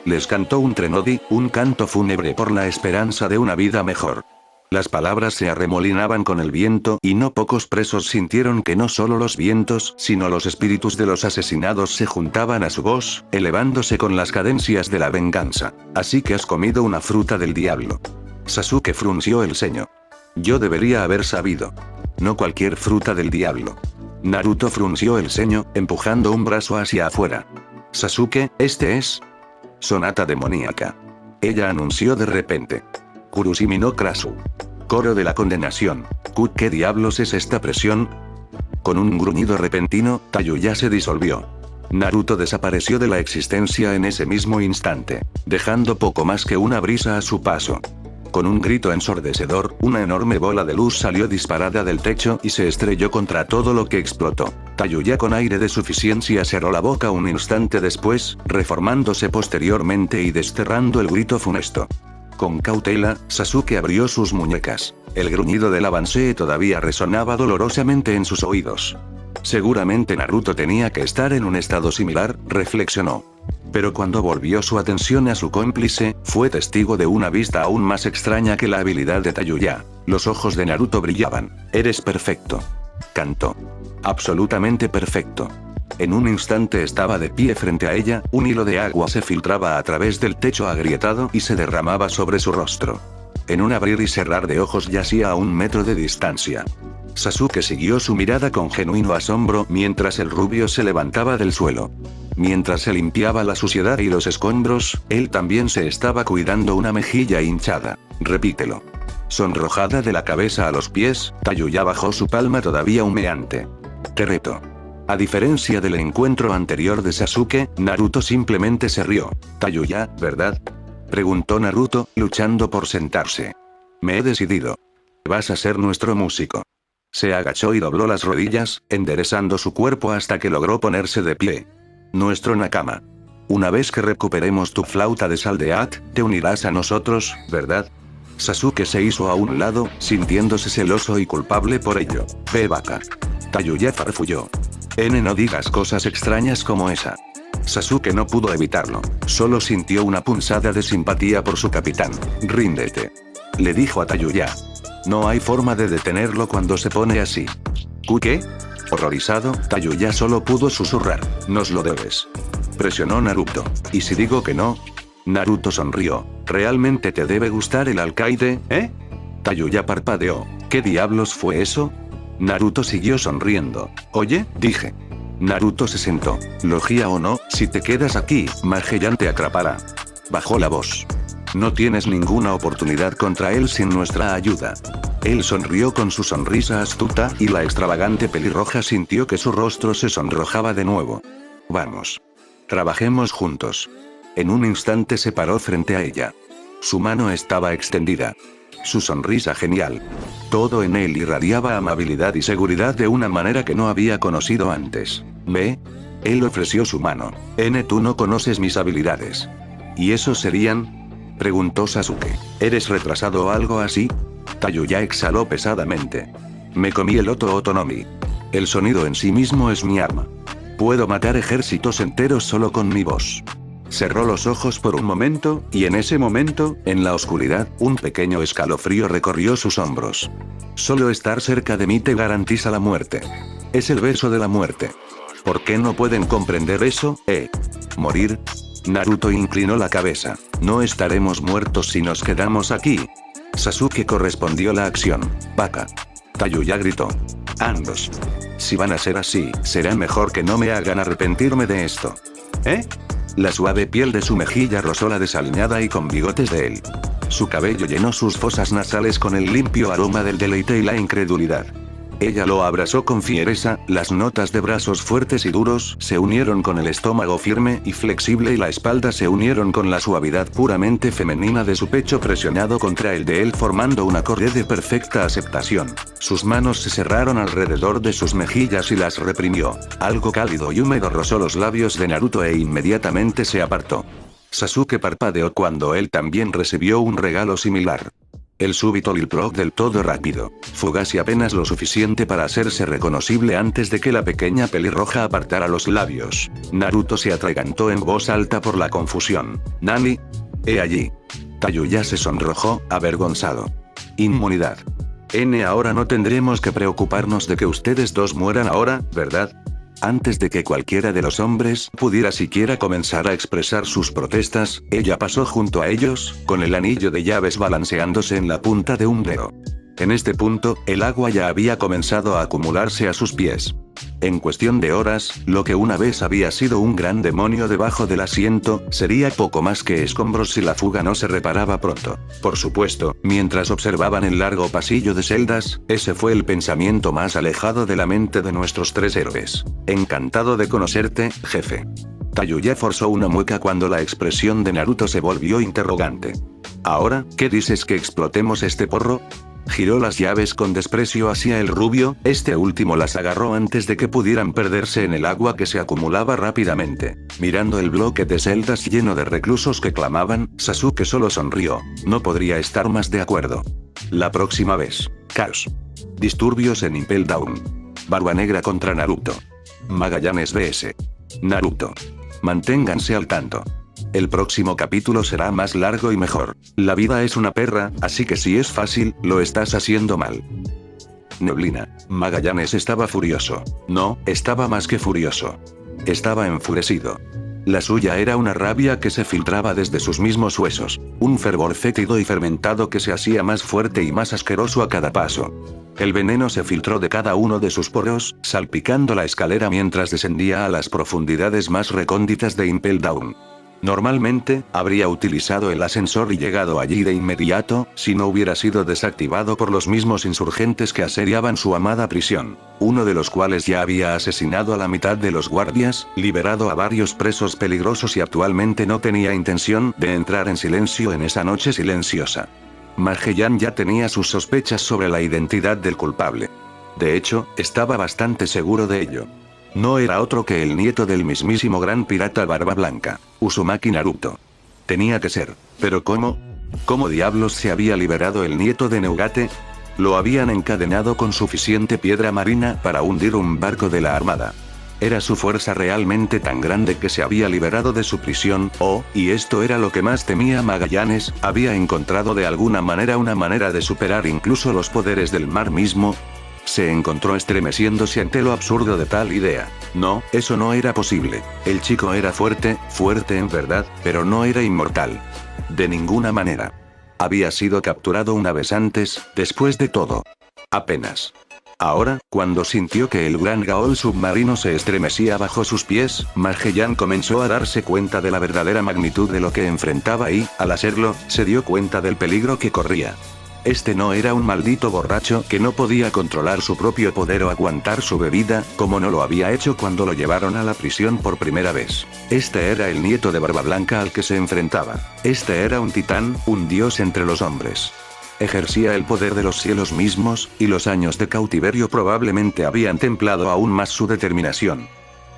Les cantó un trenodi, un canto fúnebre por la esperanza de una vida mejor. Las palabras se arremolinaban con el viento y no pocos presos sintieron que no solo los vientos, sino los espíritus de los asesinados se juntaban a su voz, elevándose con las cadencias de la venganza. Así que has comido una fruta del diablo. Sasuke frunció el ceño. Yo debería haber sabido. No cualquier fruta del diablo. Naruto frunció el ceño, empujando un brazo hacia afuera. Sasuke, este es... sonata demoníaca. Ella anunció de repente. Kurushimi no Krasu. Coro de la condenación. ¿Qué diablos es esta presión? Con un gruñido repentino, Tayuya se disolvió. Naruto desapareció de la existencia en ese mismo instante, dejando poco más que una brisa a su paso. Con un grito ensordecedor, una enorme bola de luz salió disparada del techo y se estrelló contra todo lo que explotó. Tayuya con aire de suficiencia cerró la boca un instante después, reformándose posteriormente y desterrando el grito funesto. Con cautela, Sasuke abrió sus muñecas. El gruñido del avance todavía resonaba dolorosamente en sus oídos. Seguramente Naruto tenía que estar en un estado similar, reflexionó. Pero cuando volvió su atención a su cómplice, fue testigo de una vista aún más extraña que la habilidad de Tayuya. Los ojos de Naruto brillaban. Eres perfecto. Cantó. Absolutamente perfecto. En un instante estaba de pie frente a ella, un hilo de agua se filtraba a través del techo agrietado y se derramaba sobre su rostro. En un abrir y cerrar de ojos yacía a 1 metro de distancia. Sasuke siguió su mirada con genuino asombro mientras el rubio se levantaba del suelo. Mientras se limpiaba la suciedad y los escombros, él también se estaba cuidando una mejilla hinchada. Repítelo. Sonrojada de la cabeza a los pies, Tayuya bajó su palma todavía humeante. Te reto. A diferencia del encuentro anterior de Sasuke, Naruto simplemente se rió. Tayuya, ¿verdad? Preguntó Naruto, luchando por sentarse. Me he decidido. Vas a ser nuestro músico. Se agachó y dobló las rodillas, enderezando su cuerpo hasta que logró ponerse de pie. Nuestro Nakama. Una vez que recuperemos tu flauta de Saldeat, te unirás a nosotros, ¿verdad? Sasuke se hizo a un lado, sintiéndose celoso y culpable por ello. Ve vaca. Tayuya farfulló. No digas cosas extrañas como esa. Sasuke no pudo evitarlo. Solo sintió una punzada de simpatía por su capitán. Ríndete. Le dijo a Tayuya. No hay forma de detenerlo cuando se pone así. ¿Qué? Horrorizado, Tayuya solo pudo susurrar. Nos lo debes. Presionó Naruto. ¿Y si digo que no? Naruto sonrió. ¿Realmente te debe gustar el alcaide, eh? Tayuya parpadeó. ¿Qué diablos fue eso? Naruto siguió sonriendo. Oye, dije. Naruto se sentó. Logia o no, si te quedas aquí, Magellan te atrapará. Bajó la voz. No tienes ninguna oportunidad contra él sin nuestra ayuda. Él sonrió con su sonrisa astuta y la extravagante pelirroja sintió que su rostro se sonrojaba de nuevo. Vamos. Trabajemos juntos. En un instante se paró frente a ella. Su mano estaba extendida. Su sonrisa genial. Todo en él irradiaba amabilidad y seguridad de una manera que no había conocido antes. ¿Ve? Él ofreció su mano. Tú no conoces mis habilidades. ¿Y esos serían? Preguntó Sasuke. ¿Eres retrasado o algo así? Tayuya exhaló pesadamente. Me comí el Oto Otonomi. El sonido en sí mismo es mi arma. Puedo matar ejércitos enteros solo con mi voz. Cerró los ojos por un momento, y en ese momento, en la oscuridad, un pequeño escalofrío recorrió sus hombros. Solo estar cerca de mí te garantiza la muerte. Es el beso de la muerte. ¿Por qué no pueden comprender eso, ¿Morir? Naruto inclinó la cabeza. No estaremos muertos si nos quedamos aquí. Sasuke correspondió la acción. Vaca. Tayuya gritó. Ambos. Si van a ser así, será mejor que no me hagan arrepentirme de esto. ¿Eh? La suave piel de su mejilla rozó la desaliñada y con bigotes de él. Su cabello llenó sus fosas nasales con el limpio aroma del deleite y la incredulidad. Ella lo abrazó con fiereza, las notas de brazos fuertes y duros se unieron con el estómago firme y flexible y la espalda se unieron con la suavidad puramente femenina de su pecho presionado contra el de él formando un acorde de perfecta aceptación. Sus manos se cerraron alrededor de sus mejillas y las reprimió. Algo cálido y húmedo rozó los labios de Naruto e inmediatamente se apartó. Sasuke parpadeó cuando él también recibió un regalo similar. El súbito Lilproc del todo rápido, fugaz y apenas lo suficiente para hacerse reconocible antes de que la pequeña pelirroja apartara los labios. Naruto se atragantó en voz alta por la confusión. ¿Nani? He allí. Tayuya se sonrojó, avergonzado. Inmunidad. Ahora no tendremos que preocuparnos de que ustedes dos mueran ahora, ¿verdad? Antes de que cualquiera de los hombres pudiera siquiera comenzar a expresar sus protestas, ella pasó junto a ellos, con el anillo de llaves balanceándose en la punta de un dedo. En este punto, el agua ya había comenzado a acumularse a sus pies. En cuestión de horas, lo que una vez había sido un gran demonio debajo del asiento, sería poco más que escombros si la fuga no se reparaba pronto. Por supuesto, mientras observaban el largo pasillo de celdas, ese fue el pensamiento más alejado de la mente de nuestros tres héroes. Encantado de conocerte, jefe. Tayuya forzó una mueca cuando la expresión de Naruto se volvió interrogante. ¿Ahora, qué dices que explotemos este porro? Giró las llaves con desprecio hacia el rubio, este último las agarró antes de que pudieran perderse en el agua que se acumulaba rápidamente. Mirando el bloque de celdas lleno de reclusos que clamaban, Sasuke solo sonrió. No podría estar más de acuerdo. La próxima vez. Caos. Disturbios en Impel Down. Barba Negra contra Naruto. Magallanes vs. Naruto. Manténganse al tanto. El próximo capítulo será más largo y mejor. La vida es una perra, así que si es fácil, lo estás haciendo mal. Neblina. Magallanes estaba furioso. No, estaba más que furioso. Estaba enfurecido. La suya era una rabia que se filtraba desde sus mismos huesos. Un fervor fétido y fermentado que se hacía más fuerte y más asqueroso a cada paso. El veneno se filtró de cada uno de sus poros, salpicando la escalera mientras descendía a las profundidades más recónditas de Impel Down. Normalmente, habría utilizado el ascensor y llegado allí de inmediato, si no hubiera sido desactivado por los mismos insurgentes que asediaban su amada prisión, uno de los cuales ya había asesinado a la mitad de los guardias, liberado a varios presos peligrosos y actualmente no tenía intención de entrar en silencio en esa noche silenciosa. Magellan ya tenía sus sospechas sobre la identidad del culpable. De hecho, estaba bastante seguro de ello. No era otro que el nieto del mismísimo gran pirata Barba Blanca, Uzumaki Naruto. Tenía que ser. ¿Pero cómo? ¿Cómo diablos se había liberado el nieto de Neugate? Lo habían encadenado con suficiente piedra marina para hundir un barco de la armada. ¿Era su fuerza realmente tan grande que se había liberado de su prisión? Y esto era lo que más temía Magallanes, había encontrado de alguna manera una manera de superar incluso los poderes del mar mismo? Se encontró estremeciéndose ante lo absurdo de tal idea. No, eso no era posible. El chico era fuerte en verdad, pero no era inmortal. De ninguna manera. Había sido capturado una vez antes, después de todo. Apenas. Ahora, cuando sintió que el gran gaol submarino se estremecía bajo sus pies, Magellan comenzó a darse cuenta de la verdadera magnitud de lo que enfrentaba y, al hacerlo, se dio cuenta del peligro que corría. Este no era un maldito borracho que no podía controlar su propio poder o aguantar su bebida, como no lo había hecho cuando lo llevaron a la prisión por primera vez. Este era el nieto de Barba Blanca al que se enfrentaba. Este era un titán, un dios entre los hombres. Ejercía el poder de los cielos mismos, y los años de cautiverio probablemente habían templado aún más su determinación.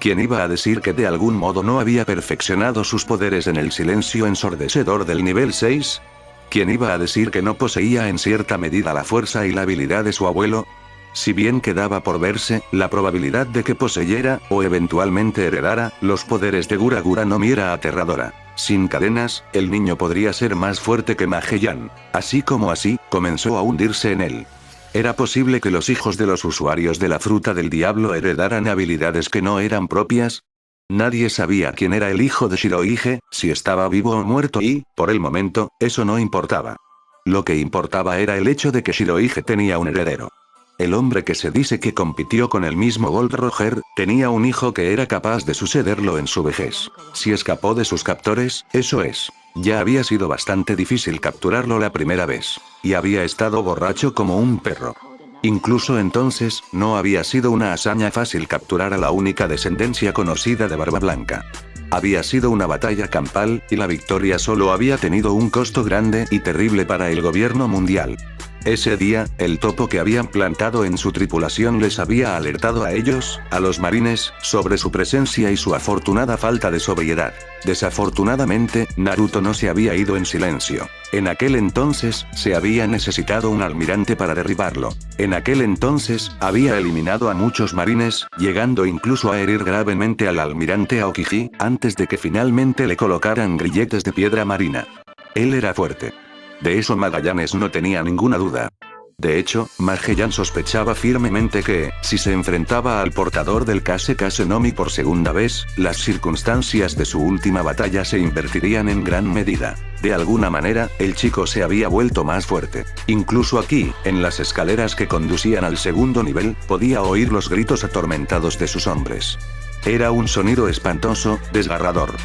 ¿Quién iba a decir que de algún modo no había perfeccionado sus poderes en el silencio ensordecedor del nivel 6? ¿Quién iba a decir que no poseía en cierta medida la fuerza y la habilidad de su abuelo? Si bien quedaba por verse, la probabilidad de que poseyera, o eventualmente heredara, los poderes de Gura Gura no era aterradora. Sin cadenas, el niño podría ser más fuerte que Magellan. Así como así, comenzó a hundirse en él. ¿Era posible que los hijos de los usuarios de la fruta del diablo heredaran habilidades que no eran propias? Nadie sabía quién era el hijo de Shirohige, si estaba vivo o muerto y, por el momento, eso no importaba. Lo que importaba era el hecho de que Shirohige tenía un heredero. El hombre que se dice que compitió con el mismo Gold Roger, tenía un hijo que era capaz de sucederlo en su vejez. Si escapó de sus captores, eso es. Ya había sido bastante difícil capturarlo la primera vez. Y había estado borracho como un perro. Incluso entonces, no había sido una hazaña fácil capturar a la única descendencia conocida de Barba Blanca. Había sido una batalla campal, y la victoria solo había tenido un costo grande y terrible para el gobierno mundial. Ese día, el topo que habían plantado en su tripulación les había alertado a ellos, a los marines, sobre su presencia y su afortunada falta de sobriedad. Desafortunadamente, Naruto no se había ido en silencio. En aquel entonces, se había necesitado un almirante para derribarlo. En aquel entonces, había eliminado a muchos marines, llegando incluso a herir gravemente al almirante Aokiji, antes de que finalmente le colocaran grilletes de piedra marina. Él era fuerte. De eso Magallanes no tenía ninguna duda. De hecho, Magellan sospechaba firmemente que, si se enfrentaba al portador del Kase Kasenomi por segunda vez, las circunstancias de su última batalla se invertirían en gran medida. De alguna manera, el chico se había vuelto más fuerte. Incluso aquí, en las escaleras que conducían al segundo nivel, podía oír los gritos atormentados de sus hombres. Era un sonido espantoso, desgarrador.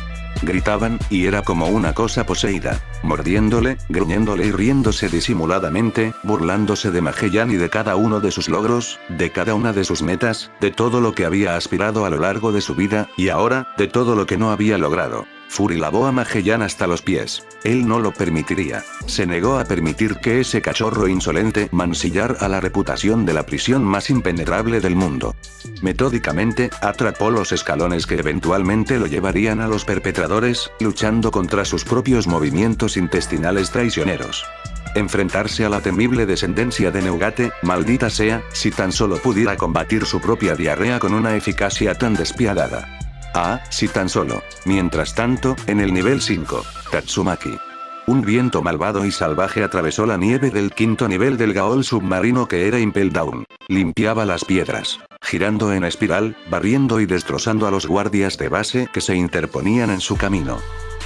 Gritaban, y era como una cosa poseída, mordiéndole, gruñéndole y riéndose disimuladamente, burlándose de Magellan y de cada uno de sus logros, de cada una de sus metas, de todo lo que había aspirado a lo largo de su vida, y ahora, de todo lo que no había logrado. Fury lavó a Magellan hasta los pies. Él no lo permitiría. Se negó a permitir que ese cachorro insolente mancillara la reputación de la prisión más impenetrable del mundo. Metódicamente, atrapó los escalones que eventualmente lo llevarían a los perpetradores, luchando contra sus propios movimientos intestinales traicioneros. Enfrentarse a la temible descendencia de Neugate, maldita sea, si tan solo pudiera combatir su propia diarrea con una eficacia tan despiadada. Ah, si tan solo. Mientras tanto, en el nivel 5, Tatsumaki. Un viento malvado y salvaje atravesó la nieve del quinto nivel del Gaol submarino que era Impel Down. Limpiaba las piedras, girando en espiral, barriendo y destrozando a los guardias de base que se interponían en su camino.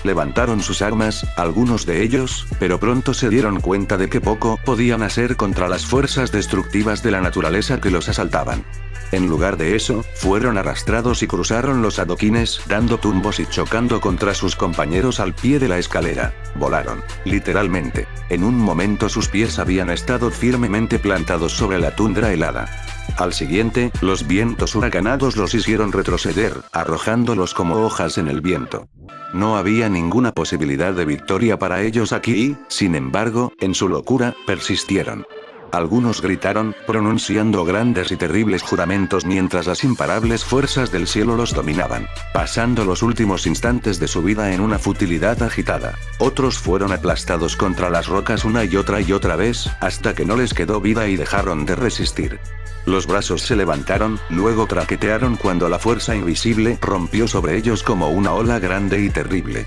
Levantaron sus armas, algunos de ellos, pero pronto se dieron cuenta de que poco podían hacer contra las fuerzas destructivas de la naturaleza que los asaltaban. En lugar de eso, fueron arrastrados y cruzaron los adoquines, dando tumbos y chocando contra sus compañeros al pie de la escalera. Volaron, literalmente. En un momento sus pies habían estado firmemente plantados sobre la tundra helada. Al siguiente, los vientos huracanados los hicieron retroceder, arrojándolos como hojas en el viento. No había ninguna posibilidad de victoria para ellos aquí y, sin embargo, en su locura, persistieron. Algunos gritaron, pronunciando grandes y terribles juramentos mientras las imparables fuerzas del cielo los dominaban, pasando los últimos instantes de su vida en una futilidad agitada. Otros fueron aplastados contra las rocas una y otra vez, hasta que no les quedó vida y dejaron de resistir. Los brazos se levantaron, luego traquetearon cuando la fuerza invisible rompió sobre ellos como una ola grande y terrible.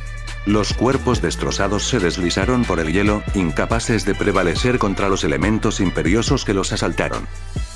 Los cuerpos destrozados se deslizaron por el hielo, incapaces de prevalecer contra los elementos imperiosos que los asaltaron.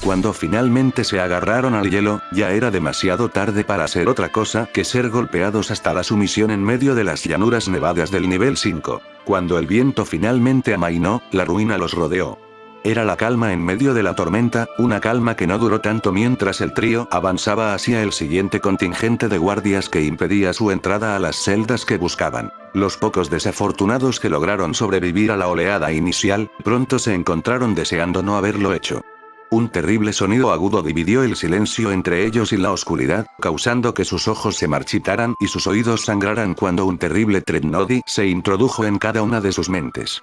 Cuando finalmente se agarraron al hielo, ya era demasiado tarde para hacer otra cosa que ser golpeados hasta la sumisión en medio de las llanuras nevadas del nivel 5. Cuando el viento finalmente amainó, la ruina los rodeó. Era la calma en medio de la tormenta, una calma que no duró tanto mientras el trío avanzaba hacia el siguiente contingente de guardias que impedía su entrada a las celdas que buscaban. Los pocos desafortunados que lograron sobrevivir a la oleada inicial, pronto se encontraron deseando no haberlo hecho. Un terrible sonido agudo dividió el silencio entre ellos y la oscuridad, causando que sus ojos se marchitaran y sus oídos sangraran cuando un terrible Trednodi se introdujo en cada una de sus mentes.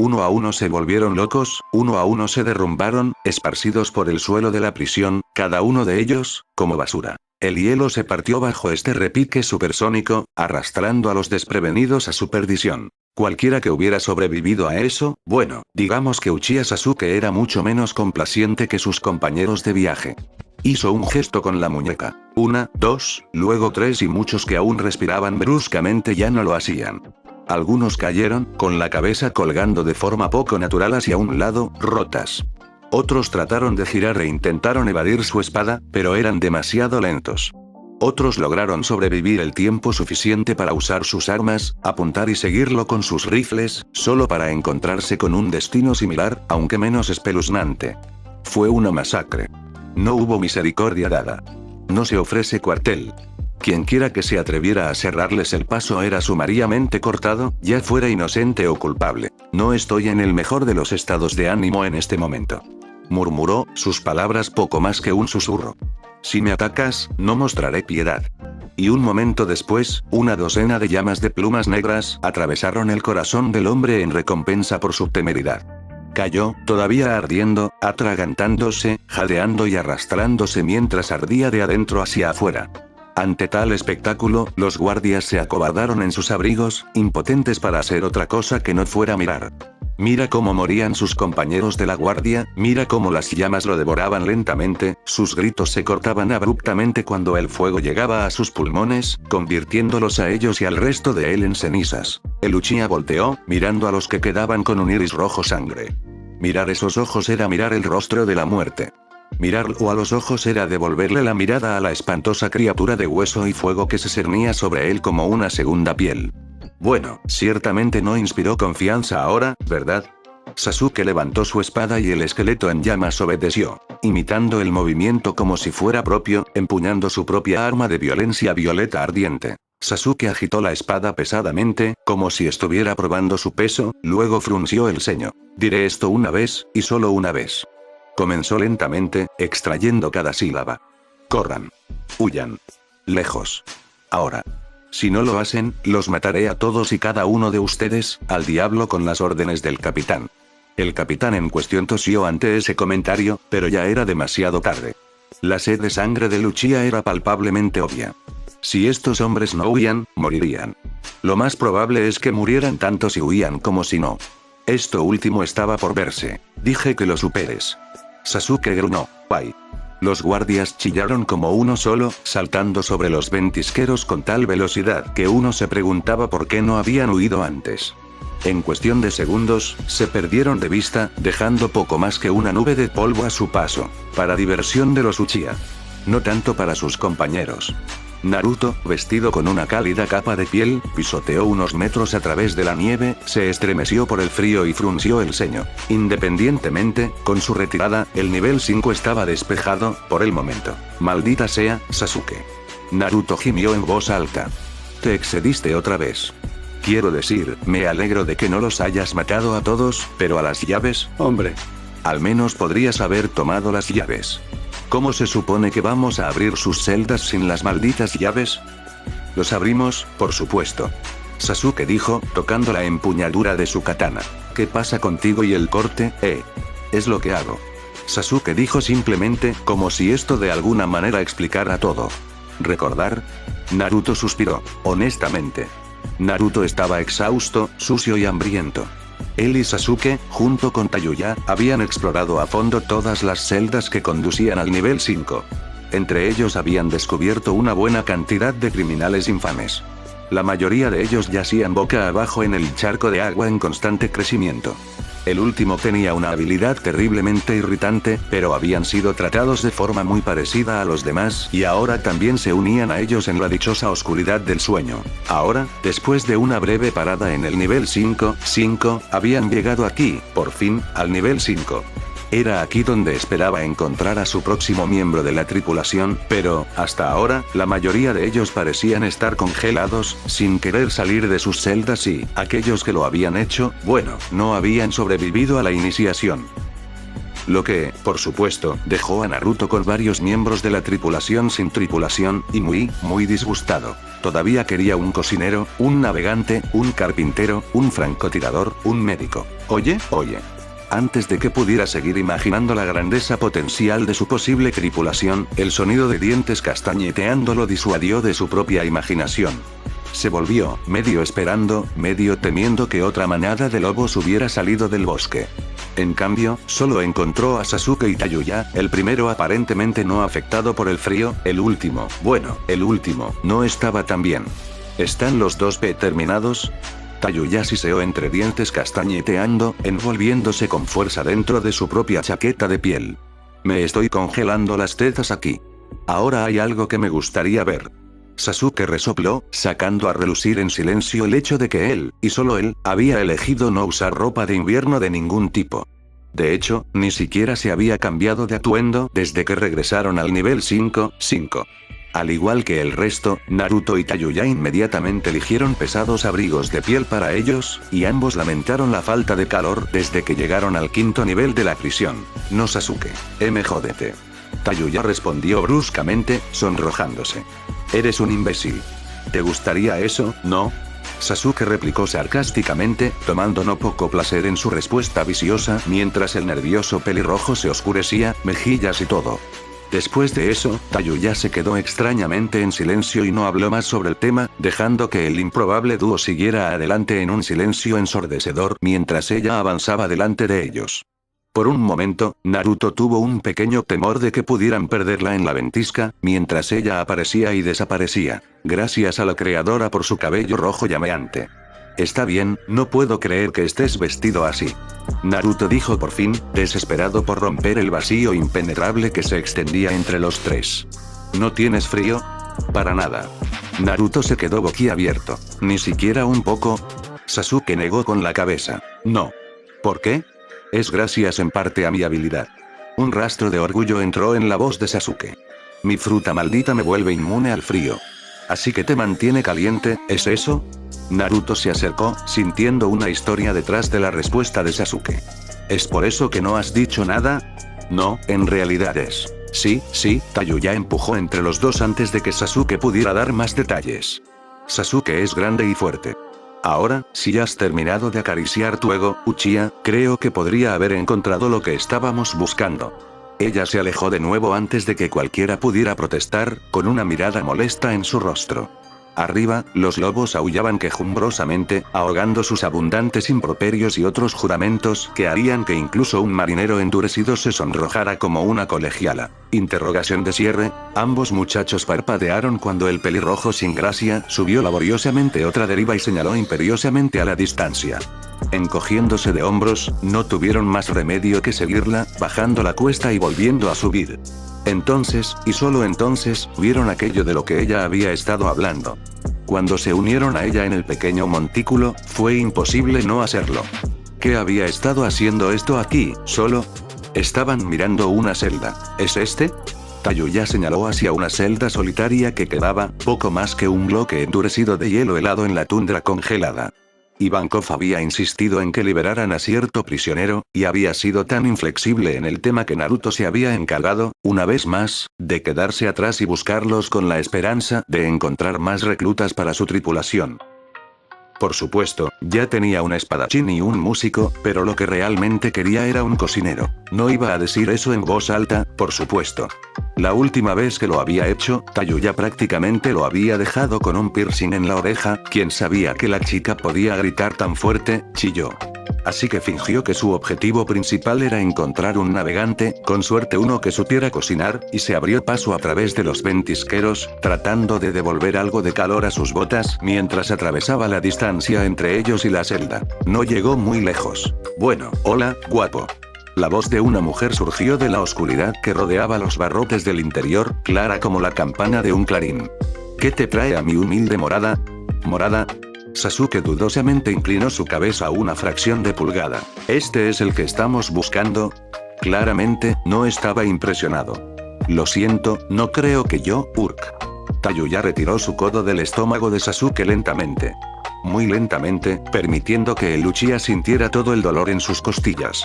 Uno a uno se volvieron locos, uno a uno se derrumbaron, esparcidos por el suelo de la prisión, cada uno de ellos, como basura. El hielo se partió bajo este repique supersónico, arrastrando a los desprevenidos a su perdición. Cualquiera que hubiera sobrevivido a eso, bueno, digamos que Uchiha Sasuke era mucho menos complaciente que sus compañeros de viaje. Hizo un gesto con la muñeca. 1, 2, luego 3 y muchos que aún respiraban bruscamente ya no lo hacían. Algunos cayeron, con la cabeza colgando de forma poco natural hacia un lado, rotas. Otros trataron de girar e intentaron evadir su espada, pero eran demasiado lentos. Otros lograron sobrevivir el tiempo suficiente para usar sus armas, apuntar y seguirlo con sus rifles, solo para encontrarse con un destino similar, aunque menos espeluznante. Fue una masacre. No hubo misericordia dada. No se ofrece cuartel. Quienquiera que se atreviera a cerrarles el paso era sumariamente cortado, ya fuera inocente o culpable. No estoy en el mejor de los estados de ánimo en este momento. Murmuró, sus palabras poco más que un susurro. Si me atacas, no mostraré piedad. Y un momento después, una docena de llamas de plumas negras atravesaron el corazón del hombre en recompensa por su temeridad. Cayó, todavía ardiendo, atragantándose, jadeando y arrastrándose mientras ardía de adentro hacia afuera. Ante tal espectáculo, los guardias se acobardaron en sus abrigos, impotentes para hacer otra cosa que no fuera mirar. Mira cómo morían sus compañeros de la guardia, mira cómo las llamas lo devoraban lentamente, sus gritos se cortaban abruptamente cuando el fuego llegaba a sus pulmones, convirtiéndolos a ellos y al resto de él en cenizas. El Uchiha volteó, mirando a los que quedaban con un iris rojo sangre. Mirar esos ojos era mirar el rostro de la muerte. Mirarlo a los ojos era devolverle la mirada a la espantosa criatura de hueso y fuego que se cernía sobre él como una segunda piel. Bueno, ciertamente no inspiró confianza ahora, ¿verdad? Sasuke levantó su espada y el esqueleto en llamas obedeció, imitando el movimiento como si fuera propio, empuñando su propia arma de violencia violeta ardiente. Sasuke agitó la espada pesadamente, como si estuviera probando su peso, luego frunció el ceño. Diré esto una vez, y solo una vez. Comenzó lentamente, extrayendo cada sílaba. Corran. Huyan. Lejos. Ahora. Si no lo hacen, los mataré a todos y cada uno de ustedes, al diablo con las órdenes del capitán. El capitán en cuestión tosió ante ese comentario, pero ya era demasiado tarde. La sed de sangre de Uchiha era palpablemente obvia. Si estos hombres no huían, morirían. Lo más probable es que murieran tanto si huían como si no. Esto último estaba por verse. Dije que lo superes. Sasuke gruñó. Guay. Los guardias chillaron como uno solo, saltando sobre los ventisqueros con tal velocidad que uno se preguntaba por qué no habían huido antes. En cuestión de segundos, se perdieron de vista, dejando poco más que una nube de polvo a su paso, para diversión de los Uchiha. No tanto para sus compañeros. Naruto, vestido con una cálida capa de piel, pisoteó unos metros a través de la nieve, se estremeció por el frío y frunció el ceño. Independientemente, con su retirada, el nivel 5 estaba despejado, por el momento. Maldita sea, Sasuke. Naruto gimió en voz alta. Te excediste otra vez. Quiero decir, me alegro de que no los hayas matado a todos, pero a las llaves, hombre. Al menos podrías haber tomado las llaves. ¿Cómo se supone que vamos a abrir sus celdas sin las malditas llaves? Los abrimos, por supuesto. Sasuke dijo, tocando la empuñadura de su katana. ¿Qué pasa contigo y el corte, Es lo que hago. Sasuke dijo simplemente, como si esto de alguna manera explicara todo. ¿Recordar? Naruto suspiró. Honestamente. Naruto estaba exhausto, sucio y hambriento. Él y Sasuke, junto con Tayuya, habían explorado a fondo todas las celdas que conducían al nivel 5. Entre ellos habían descubierto una buena cantidad de criminales infames. La mayoría de ellos yacían boca abajo en el charco de agua en constante crecimiento. El último tenía una habilidad terriblemente irritante, pero habían sido tratados de forma muy parecida a los demás y ahora también se unían a ellos en la dichosa oscuridad del sueño. Ahora, después de una breve parada en el nivel 5, habían llegado aquí, por fin, al nivel 5. Era aquí donde esperaba encontrar a su próximo miembro de la tripulación, pero, hasta ahora, la mayoría de ellos parecían estar congelados, sin querer salir de sus celdas y, aquellos que lo habían hecho, bueno, no habían sobrevivido a la iniciación. Lo que, por supuesto, dejó a Naruto con varios miembros de la tripulación sin tripulación, y muy disgustado. Todavía quería un cocinero, un navegante, un carpintero, un francotirador, un médico. Oye. Antes de que pudiera seguir imaginando la grandeza potencial de su posible tripulación, el sonido de dientes castañeteando lo disuadió de su propia imaginación. Se volvió, medio esperando, medio temiendo que otra manada de lobos hubiera salido del bosque. En cambio, solo encontró a Sasuke y Tayuya, el primero aparentemente no afectado por el frío, el último no estaba tan bien. ¿Están los dos terminados? Tayuya siseó entre dientes castañeteando, envolviéndose con fuerza dentro de su propia chaqueta de piel. Me estoy congelando las tetas aquí. Ahora hay algo que me gustaría ver. Sasuke resopló, sacando a relucir en silencio el hecho de que él, y solo él, había elegido no usar ropa de invierno de ningún tipo. De hecho, ni siquiera se había cambiado de atuendo desde que regresaron al nivel 5. Al igual que el resto, Naruto y Tayuya inmediatamente eligieron pesados abrigos de piel para ellos, y ambos lamentaron la falta de calor desde que llegaron al 5.º nivel de la prisión. No Sasuke. Jódete. Tayuya respondió bruscamente, sonrojándose. Eres un imbécil. ¿Te gustaría eso, no? Sasuke replicó sarcásticamente, tomando no poco placer en su respuesta viciosa mientras el nervioso pelirrojo se oscurecía, mejillas y todo. Después de eso, Tayuya se quedó extrañamente en silencio y no habló más sobre el tema, dejando que el improbable dúo siguiera adelante en un silencio ensordecedor mientras ella avanzaba delante de ellos. Por un momento, Naruto tuvo un pequeño temor de que pudieran perderla en la ventisca, mientras ella aparecía y desaparecía. Gracias a la creadora por su cabello rojo llameante. Está bien, no puedo creer que estés vestido así. Naruto dijo por fin, desesperado por romper el vacío impenetrable que se extendía entre los tres. ¿No tienes frío? Para nada. Naruto se quedó boquiabierto. ¿Ni siquiera un poco? Sasuke negó con la cabeza. No. ¿Por qué? Es gracias en parte a mi habilidad. Un rastro de orgullo entró en la voz de Sasuke. Mi fruta maldita me vuelve inmune al frío. Así que te mantiene caliente, ¿es eso? Naruto se acercó, sintiendo una historia detrás de la respuesta de Sasuke. ¿Es por eso que no has dicho nada? No, en realidad es. Sí, Tayuya empujó entre los dos antes de que Sasuke pudiera dar más detalles. Sasuke es grande y fuerte. Ahora, si has terminado de acariciar tu ego, Uchiha, creo que podría haber encontrado lo que estábamos buscando. Ella se alejó de nuevo antes de que cualquiera pudiera protestar, con una mirada molesta en su rostro. Arriba, los lobos aullaban quejumbrosamente, ahogando sus abundantes improperios y otros juramentos que harían que incluso un marinero endurecido se sonrojara como una colegiala. Interrogación de cierre. Ambos muchachos parpadearon cuando el pelirrojo sin gracia subió laboriosamente otra deriva y señaló imperiosamente a la distancia. Encogiéndose de hombros, no tuvieron más remedio que seguirla, bajando la cuesta y volviendo a subir. Entonces, y solo entonces, vieron aquello de lo que ella había estado hablando. Cuando se unieron a ella en el pequeño montículo, fue imposible no hacerlo. ¿Qué había estado haciendo esto aquí, solo? Estaban mirando una celda. ¿Es este? Tayuya señaló hacia una celda solitaria que quedaba, poco más que un bloque endurecido de hielo helado en la tundra congelada. Ivankov había insistido en que liberaran a cierto prisionero, y había sido tan inflexible en el tema que Naruto se había encargado, una vez más, de quedarse atrás y buscarlos con la esperanza de encontrar más reclutas para su tripulación. Por supuesto, ya tenía un espadachín y un músico, pero lo que realmente quería era un cocinero. No iba a decir eso en voz alta, por supuesto. La última vez que lo había hecho, Tayuya prácticamente lo había dejado con un piercing en la oreja. ¿Quién sabía que la chica podía gritar tan fuerte? Chilló. Así que fingió que su objetivo principal era encontrar un navegante, con suerte uno que supiera cocinar, y se abrió paso a través de los ventisqueros, tratando de devolver algo de calor a sus botas mientras atravesaba la distancia entre ellos y la celda. No llegó muy lejos. Bueno, hola, guapo. La voz de una mujer surgió de la oscuridad que rodeaba los barrotes del interior, clara como la campana de un clarín. ¿Qué te trae a mi humilde morada? ¿Morada? Sasuke dudosamente inclinó su cabeza una fracción de pulgada. ¿Este es el que estamos buscando? Claramente, no estaba impresionado. Lo siento, no creo que yo, Urk. Tayuya retiró su codo del estómago de Sasuke lentamente. Muy lentamente, permitiendo que el Uchiha sintiera todo el dolor en sus costillas.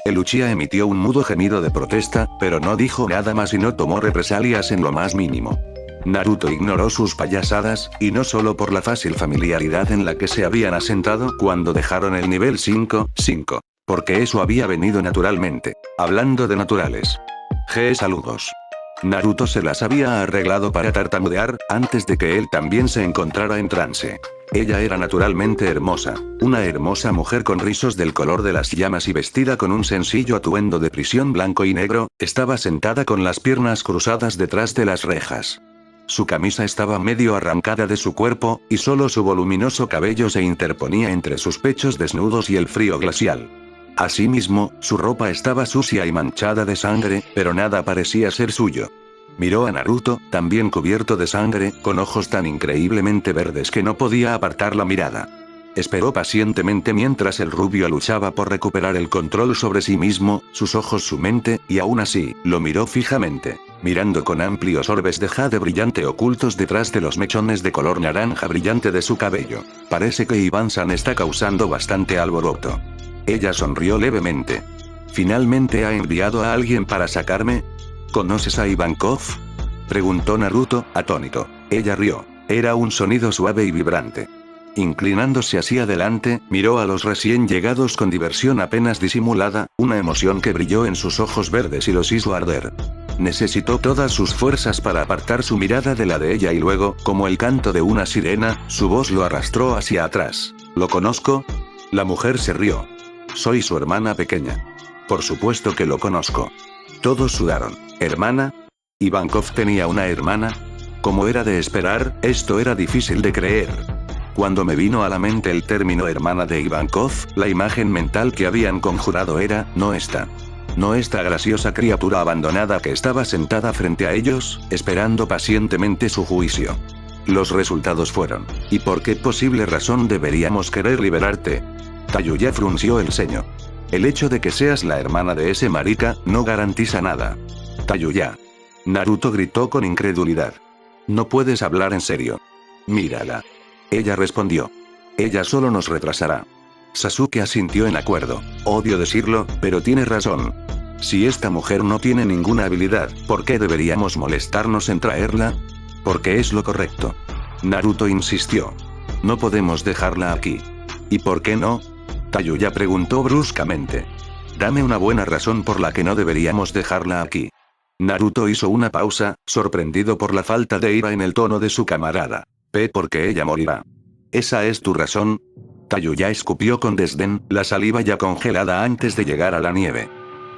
El Uchiha emitió un mudo gemido de protesta, pero no dijo nada más y no tomó represalias en lo más mínimo. Naruto ignoró sus payasadas, y no solo por la fácil familiaridad en la que se habían asentado cuando dejaron el nivel 5, porque eso había venido naturalmente. Hablando de naturales. Saludos. Naruto se las había arreglado para tartamudear, antes de que él también se encontrara en trance. Ella era naturalmente hermosa, una hermosa mujer con rizos del color de las llamas y vestida con un sencillo atuendo de prisión blanco y negro, estaba sentada con las piernas cruzadas detrás de las rejas. Su camisa estaba medio arrancada de su cuerpo, y solo su voluminoso cabello se interponía entre sus pechos desnudos y el frío glacial. Asimismo, su ropa estaba sucia y manchada de sangre, pero nada parecía ser suyo. Miró a Naruto, también cubierto de sangre, con ojos tan increíblemente verdes que no podía apartar la mirada. Esperó pacientemente mientras el rubio luchaba por recuperar el control sobre sí mismo, sus ojos, su mente, y aún así, lo miró fijamente, mirando con amplios orbes de jade brillante ocultos detrás de los mechones de color naranja brillante de su cabello. Parece que Ivan-san está causando bastante alboroto. Ella sonrió levemente. ¿Finalmente ha enviado a alguien para sacarme? ¿Conoces a Ivankov? Preguntó Naruto, atónito. Ella rió. Era un sonido suave y vibrante. Inclinándose hacia adelante, miró a los recién llegados con diversión apenas disimulada, una emoción que brilló en sus ojos verdes y los hizo arder. Necesitó todas sus fuerzas para apartar su mirada de la de ella y luego, como el canto de una sirena, su voz lo arrastró hacia atrás. ¿Lo conozco? La mujer se rió. Soy su hermana pequeña. Por supuesto que lo conozco. Todos sudaron. ¿Hermana? ¿Ivankov tenía una hermana? Como era de esperar, esto era difícil de creer. Cuando me vino a la mente el término hermana de Ivankov, la imagen mental que habían conjurado era, no esta graciosa criatura abandonada que estaba sentada frente a ellos, esperando pacientemente su juicio. Los resultados fueron, ¿y por qué posible razón deberíamos querer liberarte? Tayuya frunció el ceño. El hecho de que seas la hermana de ese marica, no garantiza nada. Tayuya. Naruto gritó con incredulidad. No puedes hablar en serio. Mírala. Ella respondió. Ella solo nos retrasará. Sasuke asintió en acuerdo. Odio decirlo, pero tiene razón. Si esta mujer no tiene ninguna habilidad, ¿por qué deberíamos molestarnos en traerla? Porque es lo correcto. Naruto insistió. No podemos dejarla aquí. ¿Y por qué no? Tayuya preguntó bruscamente. Dame una buena razón por la que no deberíamos dejarla aquí. Naruto hizo una pausa, sorprendido por la falta de ira en el tono de su camarada. Porque ella morirá. ¿Esa es tu razón? Tayuya escupió con desdén, la saliva ya congelada antes de llegar a la nieve.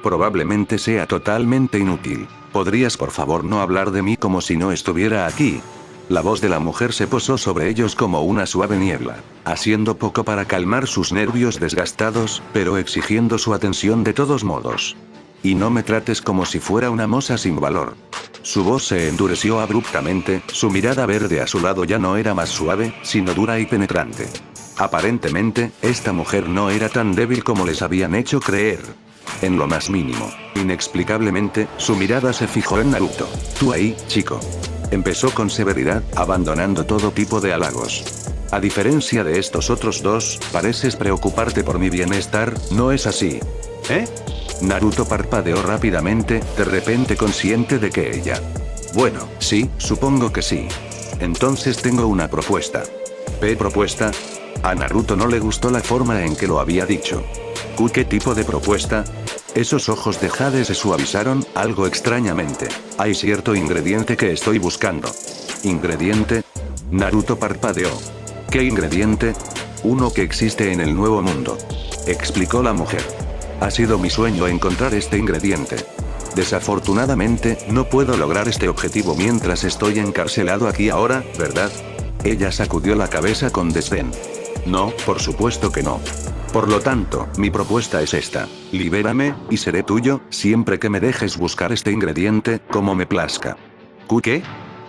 Probablemente sea totalmente inútil. ¿Podrías por favor no hablar de mí como si no estuviera aquí? La voz de la mujer se posó sobre ellos como una suave niebla, haciendo poco para calmar sus nervios desgastados, pero exigiendo su atención de todos modos. Y no me trates como si fuera una moza sin valor. Su voz se endureció abruptamente, su mirada verde a su lado ya no era más suave, sino dura y penetrante. Aparentemente, esta mujer no era tan débil como les habían hecho creer. En lo más mínimo, inexplicablemente, su mirada se fijó en Naruto. Tú ahí, chico. Empezó con severidad, abandonando todo tipo de halagos. A diferencia de estos otros dos, pareces preocuparte por mi bienestar, ¿no es así? ¿Eh? Naruto parpadeó rápidamente, de repente consciente de que ella. Bueno, sí, supongo que sí. Entonces tengo una propuesta. ¿Propuesta? A Naruto no le gustó la forma en que lo había dicho. ¿Qué tipo de propuesta? Esos ojos de jade se suavizaron, algo extrañamente. Hay cierto ingrediente que estoy buscando. ¿Ingrediente? Naruto parpadeó. ¿Qué ingrediente? Uno que existe en el nuevo mundo. Explicó la mujer. Ha sido mi sueño encontrar este ingrediente. Desafortunadamente, no puedo lograr este objetivo mientras estoy encarcelado aquí ahora, ¿verdad? Ella sacudió la cabeza con desdén. No, por supuesto que no. Por lo tanto, mi propuesta es esta. Libérame, y seré tuyo, siempre que me dejes buscar este ingrediente, como me plazca. ¿Qué?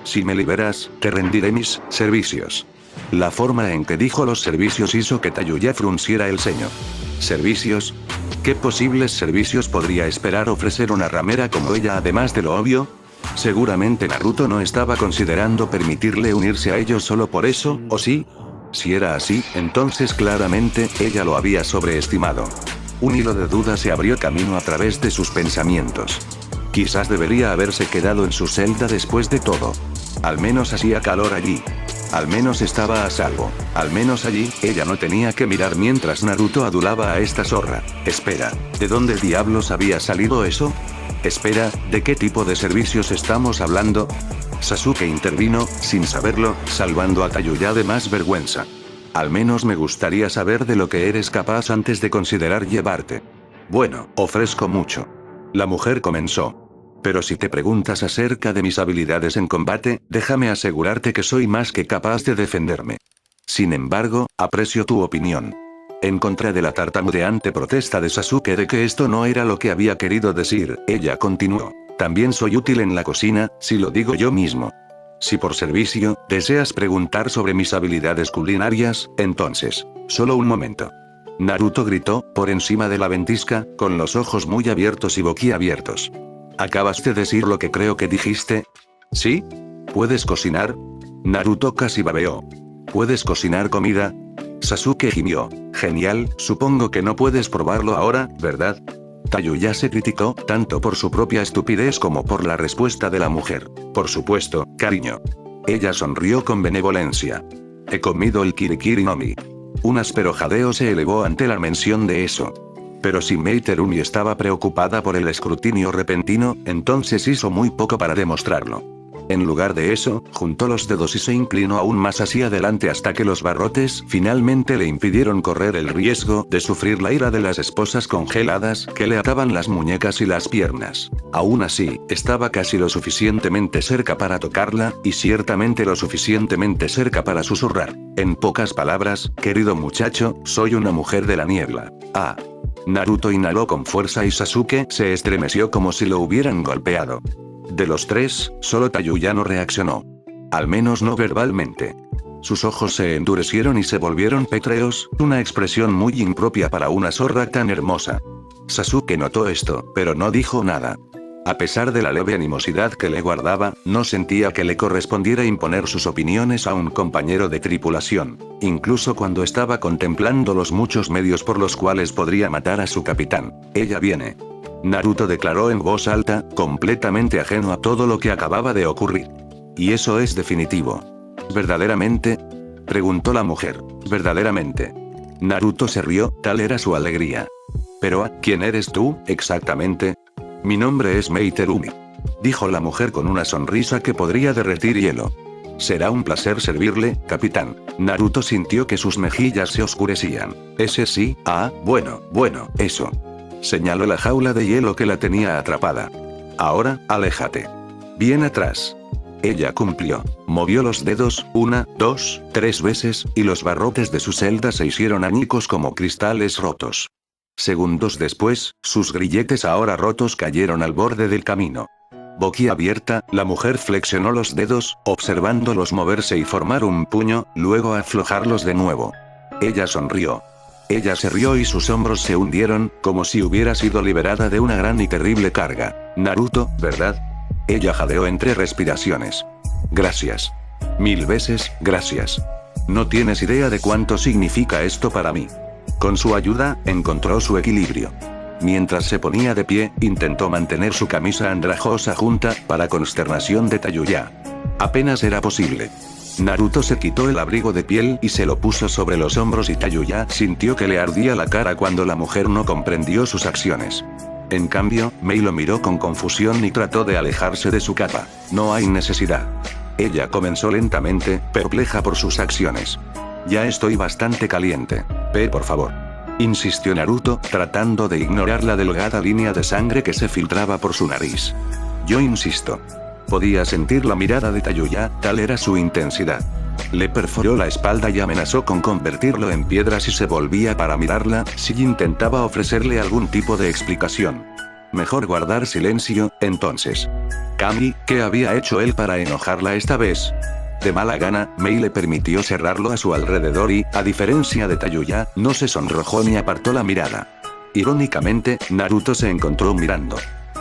Si me liberas, te rendiré mis servicios. La forma en que dijo los servicios hizo que Tayuya frunciera el ceño. ¿Servicios? ¿Qué posibles servicios podría esperar ofrecer una ramera como ella además de lo obvio? Seguramente Naruto no estaba considerando permitirle unirse a ellos solo por eso, ¿o sí? Si era así, entonces claramente, ella lo había sobreestimado. Un hilo de duda se abrió camino a través de sus pensamientos. Quizás debería haberse quedado en su celda después de todo. Al menos hacía calor allí. Al menos estaba a salvo. Al menos allí, ella no tenía que mirar mientras Naruto adulaba a esta zorra. Espera, ¿de dónde diablos había salido eso? Espera, ¿de qué tipo de servicios estamos hablando? Sasuke intervino, sin saberlo, salvando a Tayuya de más vergüenza. Al menos me gustaría saber de lo que eres capaz antes de considerar llevarte. Bueno, ofrezco mucho. La mujer comenzó. Pero si te preguntas acerca de mis habilidades en combate, déjame asegurarte que soy más que capaz de defenderme. Sin embargo, aprecio tu opinión. En contra de la tartamudeante protesta de Sasuke de que esto no era lo que había querido decir, ella continuó. También soy útil en la cocina, si lo digo yo mismo. Si por servicio, deseas preguntar sobre mis habilidades culinarias, entonces. Solo un momento. Naruto gritó, por encima de la ventisca, con los ojos muy abiertos y boquiabiertos. ¿Acabas de decir lo que creo que dijiste? ¿Sí? ¿Puedes cocinar? Naruto casi babeó. ¿Puedes cocinar comida? Sasuke gimió. Genial, supongo que no puedes probarlo ahora, ¿verdad? Tayuya se criticó, tanto por su propia estupidez como por la respuesta de la mujer. Por supuesto, cariño. Ella sonrió con benevolencia. He comido el kirikiri no mi. Un áspero jadeo se elevó ante la mención de eso. Pero si Mei Terumi estaba preocupada por el escrutinio repentino, entonces hizo muy poco para demostrarlo. En lugar de eso, juntó los dedos y se inclinó aún más hacia adelante hasta que los barrotes finalmente le impidieron correr el riesgo de sufrir la ira de las esposas congeladas que le ataban las muñecas y las piernas. Aún así, estaba casi lo suficientemente cerca para tocarla, y ciertamente lo suficientemente cerca para susurrar. En pocas palabras, querido muchacho, soy una mujer de la niebla. Ah. Naruto inhaló con fuerza y Sasuke se estremeció como si lo hubieran golpeado. De los tres, solo Tayuya no reaccionó. Al menos no verbalmente. Sus ojos se endurecieron y se volvieron pétreos, una expresión muy impropia para una zorra tan hermosa. Sasuke notó esto, pero no dijo nada. A pesar de la leve animosidad que le guardaba, no sentía que le correspondiera imponer sus opiniones a un compañero de tripulación, incluso cuando estaba contemplando los muchos medios por los cuales podría matar a su capitán. Ella viene. Naruto declaró en voz alta, completamente ajeno a todo lo que acababa de ocurrir. Y eso es definitivo. ¿Verdaderamente? Preguntó la mujer. ¿Verdaderamente? Naruto se rió, tal era su alegría. Pero, ¿quién eres tú, exactamente? Mi nombre es Mei Terumi. Dijo la mujer con una sonrisa que podría derretir hielo. Será un placer servirle, capitán. Naruto sintió que sus mejillas se oscurecían. Ese sí, bueno, eso. Señaló la jaula de hielo que la tenía atrapada. Ahora, aléjate. Bien atrás. Ella cumplió. Movió los dedos, 1, 2, 3 veces, y los barrotes de su celda se hicieron añicos como cristales rotos. Segundos después, sus grilletes ahora rotos cayeron al borde del camino. Boquiabierta, la mujer flexionó los dedos, observándolos moverse y formar un puño, luego aflojarlos de nuevo. Ella sonrió. Ella se rió y sus hombros se hundieron, como si hubiera sido liberada de una gran y terrible carga. Naruto, ¿verdad? Ella jadeó entre respiraciones. Gracias. 1000 veces, gracias. No tienes idea de cuánto significa esto para mí. Con su ayuda, encontró su equilibrio. Mientras se ponía de pie, intentó mantener su camisa andrajosa junta, para consternación de Tayuya. Apenas era posible. Naruto se quitó el abrigo de piel y se lo puso sobre los hombros y Tayuya sintió que le ardía la cara cuando la mujer no comprendió sus acciones. En cambio, Mei lo miró con confusión y trató de alejarse de su capa. No hay necesidad. Ella comenzó lentamente, perpleja por sus acciones. Ya estoy bastante caliente. Por favor. Insistió Naruto, tratando de ignorar la delgada línea de sangre que se filtraba por su nariz. Yo insisto. Podía sentir la mirada de Tayuya, tal era su intensidad. Le perforó la espalda y amenazó con convertirlo en piedra si se volvía para mirarla, si intentaba ofrecerle algún tipo de explicación. Mejor guardar silencio, entonces. Kami, ¿qué había hecho él para enojarla esta vez? De mala gana, Mei le permitió cerrarlo a su alrededor y, a diferencia de Tayuya, no se sonrojó ni apartó la mirada. Irónicamente, Naruto se encontró mirando.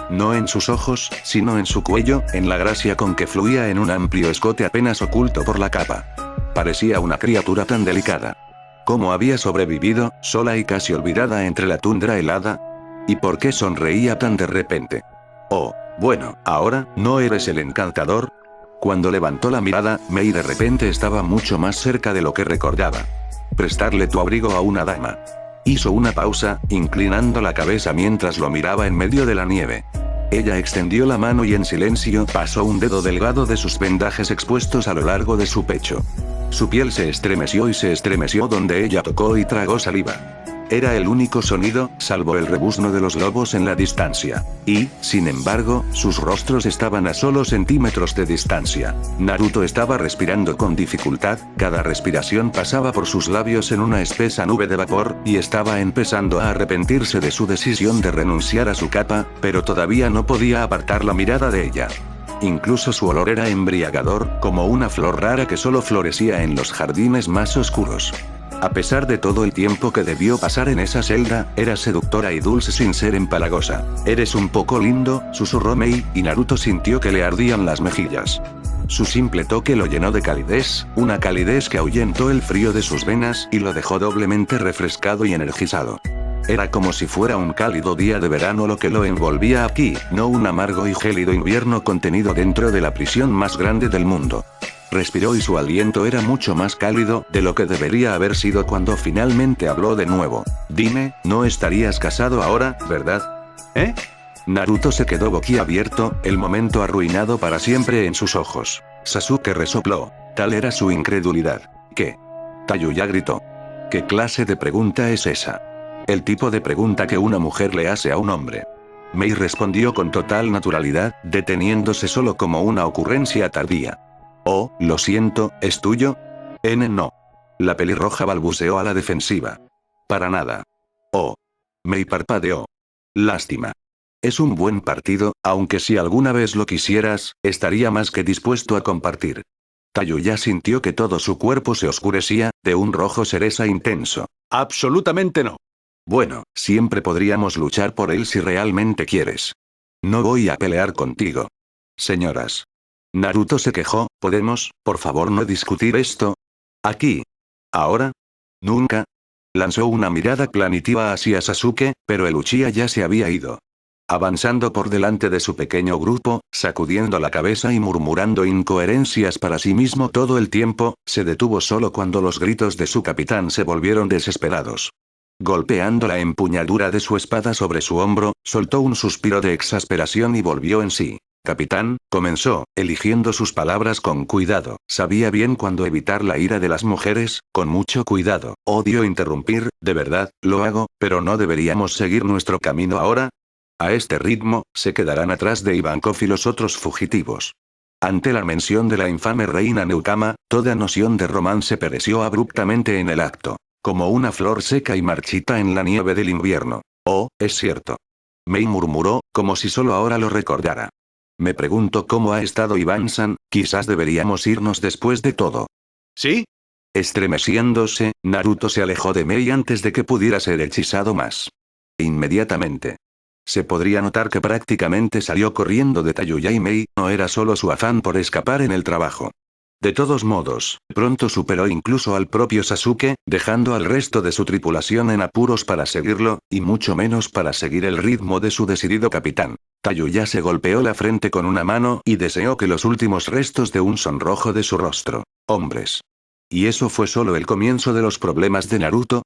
No en sus ojos, sino en su cuello, en la gracia con que fluía en un amplio escote apenas oculto por la capa. Parecía una criatura tan delicada. ¿Cómo había sobrevivido, sola y casi olvidada entre la tundra helada? ¿Y por qué sonreía tan de repente? Oh, bueno, ahora, ¿no eres el encantador? Cuando levantó la mirada, Mei de repente estaba mucho más cerca de lo que recordaba. Prestarle tu abrigo a una dama. Hizo una pausa, inclinando la cabeza mientras lo miraba en medio de la nieve. Ella extendió la mano y en silencio pasó un dedo delgado de sus vendajes expuestos a lo largo de su pecho. Su piel se estremeció y se estremeció donde ella tocó y tragó saliva. Era el único sonido, salvo el rebuzno de los lobos en la distancia. Y, sin embargo, sus rostros estaban a solo centímetros de distancia. Naruto estaba respirando con dificultad, cada respiración pasaba por sus labios en una espesa nube de vapor, y estaba empezando a arrepentirse de su decisión de renunciar a su capa, pero todavía no podía apartar la mirada de ella. Incluso su olor era embriagador, como una flor rara que solo florecía en los jardines más oscuros. A pesar de todo el tiempo que debió pasar en esa celda, era seductora y dulce sin ser empalagosa. Eres un poco lindo, susurró Mei, y Naruto sintió que le ardían las mejillas. Su simple toque lo llenó de calidez, una calidez que ahuyentó el frío de sus venas y lo dejó doblemente refrescado y energizado. Era como si fuera un cálido día de verano lo que lo envolvía aquí, no un amargo y gélido invierno contenido dentro de la prisión más grande del mundo. Respiró y su aliento era mucho más cálido de lo que debería haber sido cuando finalmente habló de nuevo. Dime, no estarías casado ahora, ¿verdad? ¿Eh? Naruto se quedó boquiabierto, el momento arruinado para siempre en sus ojos. Sasuke resopló. Tal era su incredulidad. ¿Qué? Tayuya gritó. ¿Qué clase de pregunta es esa? El tipo de pregunta que una mujer le hace a un hombre. Mei respondió con total naturalidad, deteniéndose solo como una ocurrencia tardía. Oh, lo siento, ¿es tuyo? No. La pelirroja balbuceó a la defensiva. Para nada. Oh. Mei parpadeó. Lástima. Es un buen partido, aunque si alguna vez lo quisieras, estaría más que dispuesto a compartir. Tayuya sintió que todo su cuerpo se oscurecía, de un rojo cereza intenso. Absolutamente no. Bueno, siempre podríamos luchar por él si realmente quieres. No voy a pelear contigo. Señoras. Naruto se quejó, ¿podemos, por favor, no discutir esto? Aquí. ¿Ahora? ¿Nunca? Lanzó una mirada planetiva hacia Sasuke, pero el Uchiha ya se había ido. Avanzando por delante de su pequeño grupo, sacudiendo la cabeza y murmurando incoherencias para sí mismo todo el tiempo, se detuvo solo cuando los gritos de su capitán se volvieron desesperados. Golpeando la empuñadura de su espada sobre su hombro, soltó un suspiro de exasperación y volvió en sí. Capitán, comenzó, eligiendo sus palabras con cuidado, sabía bien cuándo evitar la ira de las mujeres, con mucho cuidado. Odio interrumpir, de verdad, lo hago, pero ¿no deberíamos seguir nuestro camino ahora? A este ritmo, se quedarán atrás de Ivankov y los otros fugitivos. Ante la mención de la infame reina Neukama, toda noción de romance pereció abruptamente en el acto. Como una flor seca y marchita en la nieve del invierno. Oh, es cierto. Mei murmuró, como si solo ahora lo recordara. Me pregunto cómo ha estado Ivan-san, quizás deberíamos irnos después de todo. ¿Sí? Estremeciéndose, Naruto se alejó de Mei antes de que pudiera ser hechizado más. Inmediatamente. Se podría notar que prácticamente salió corriendo de Tayuya y Mei, no era solo su afán por escapar en el trabajo. De todos modos, pronto superó incluso al propio Sasuke, dejando al resto de su tripulación en apuros para seguirlo, y mucho menos para seguir el ritmo de su decidido capitán. Tayuya se golpeó la frente con una mano y deseó que los últimos restos de un sonrojo de su rostro. Hombres. Y eso fue solo el comienzo de los problemas de Naruto,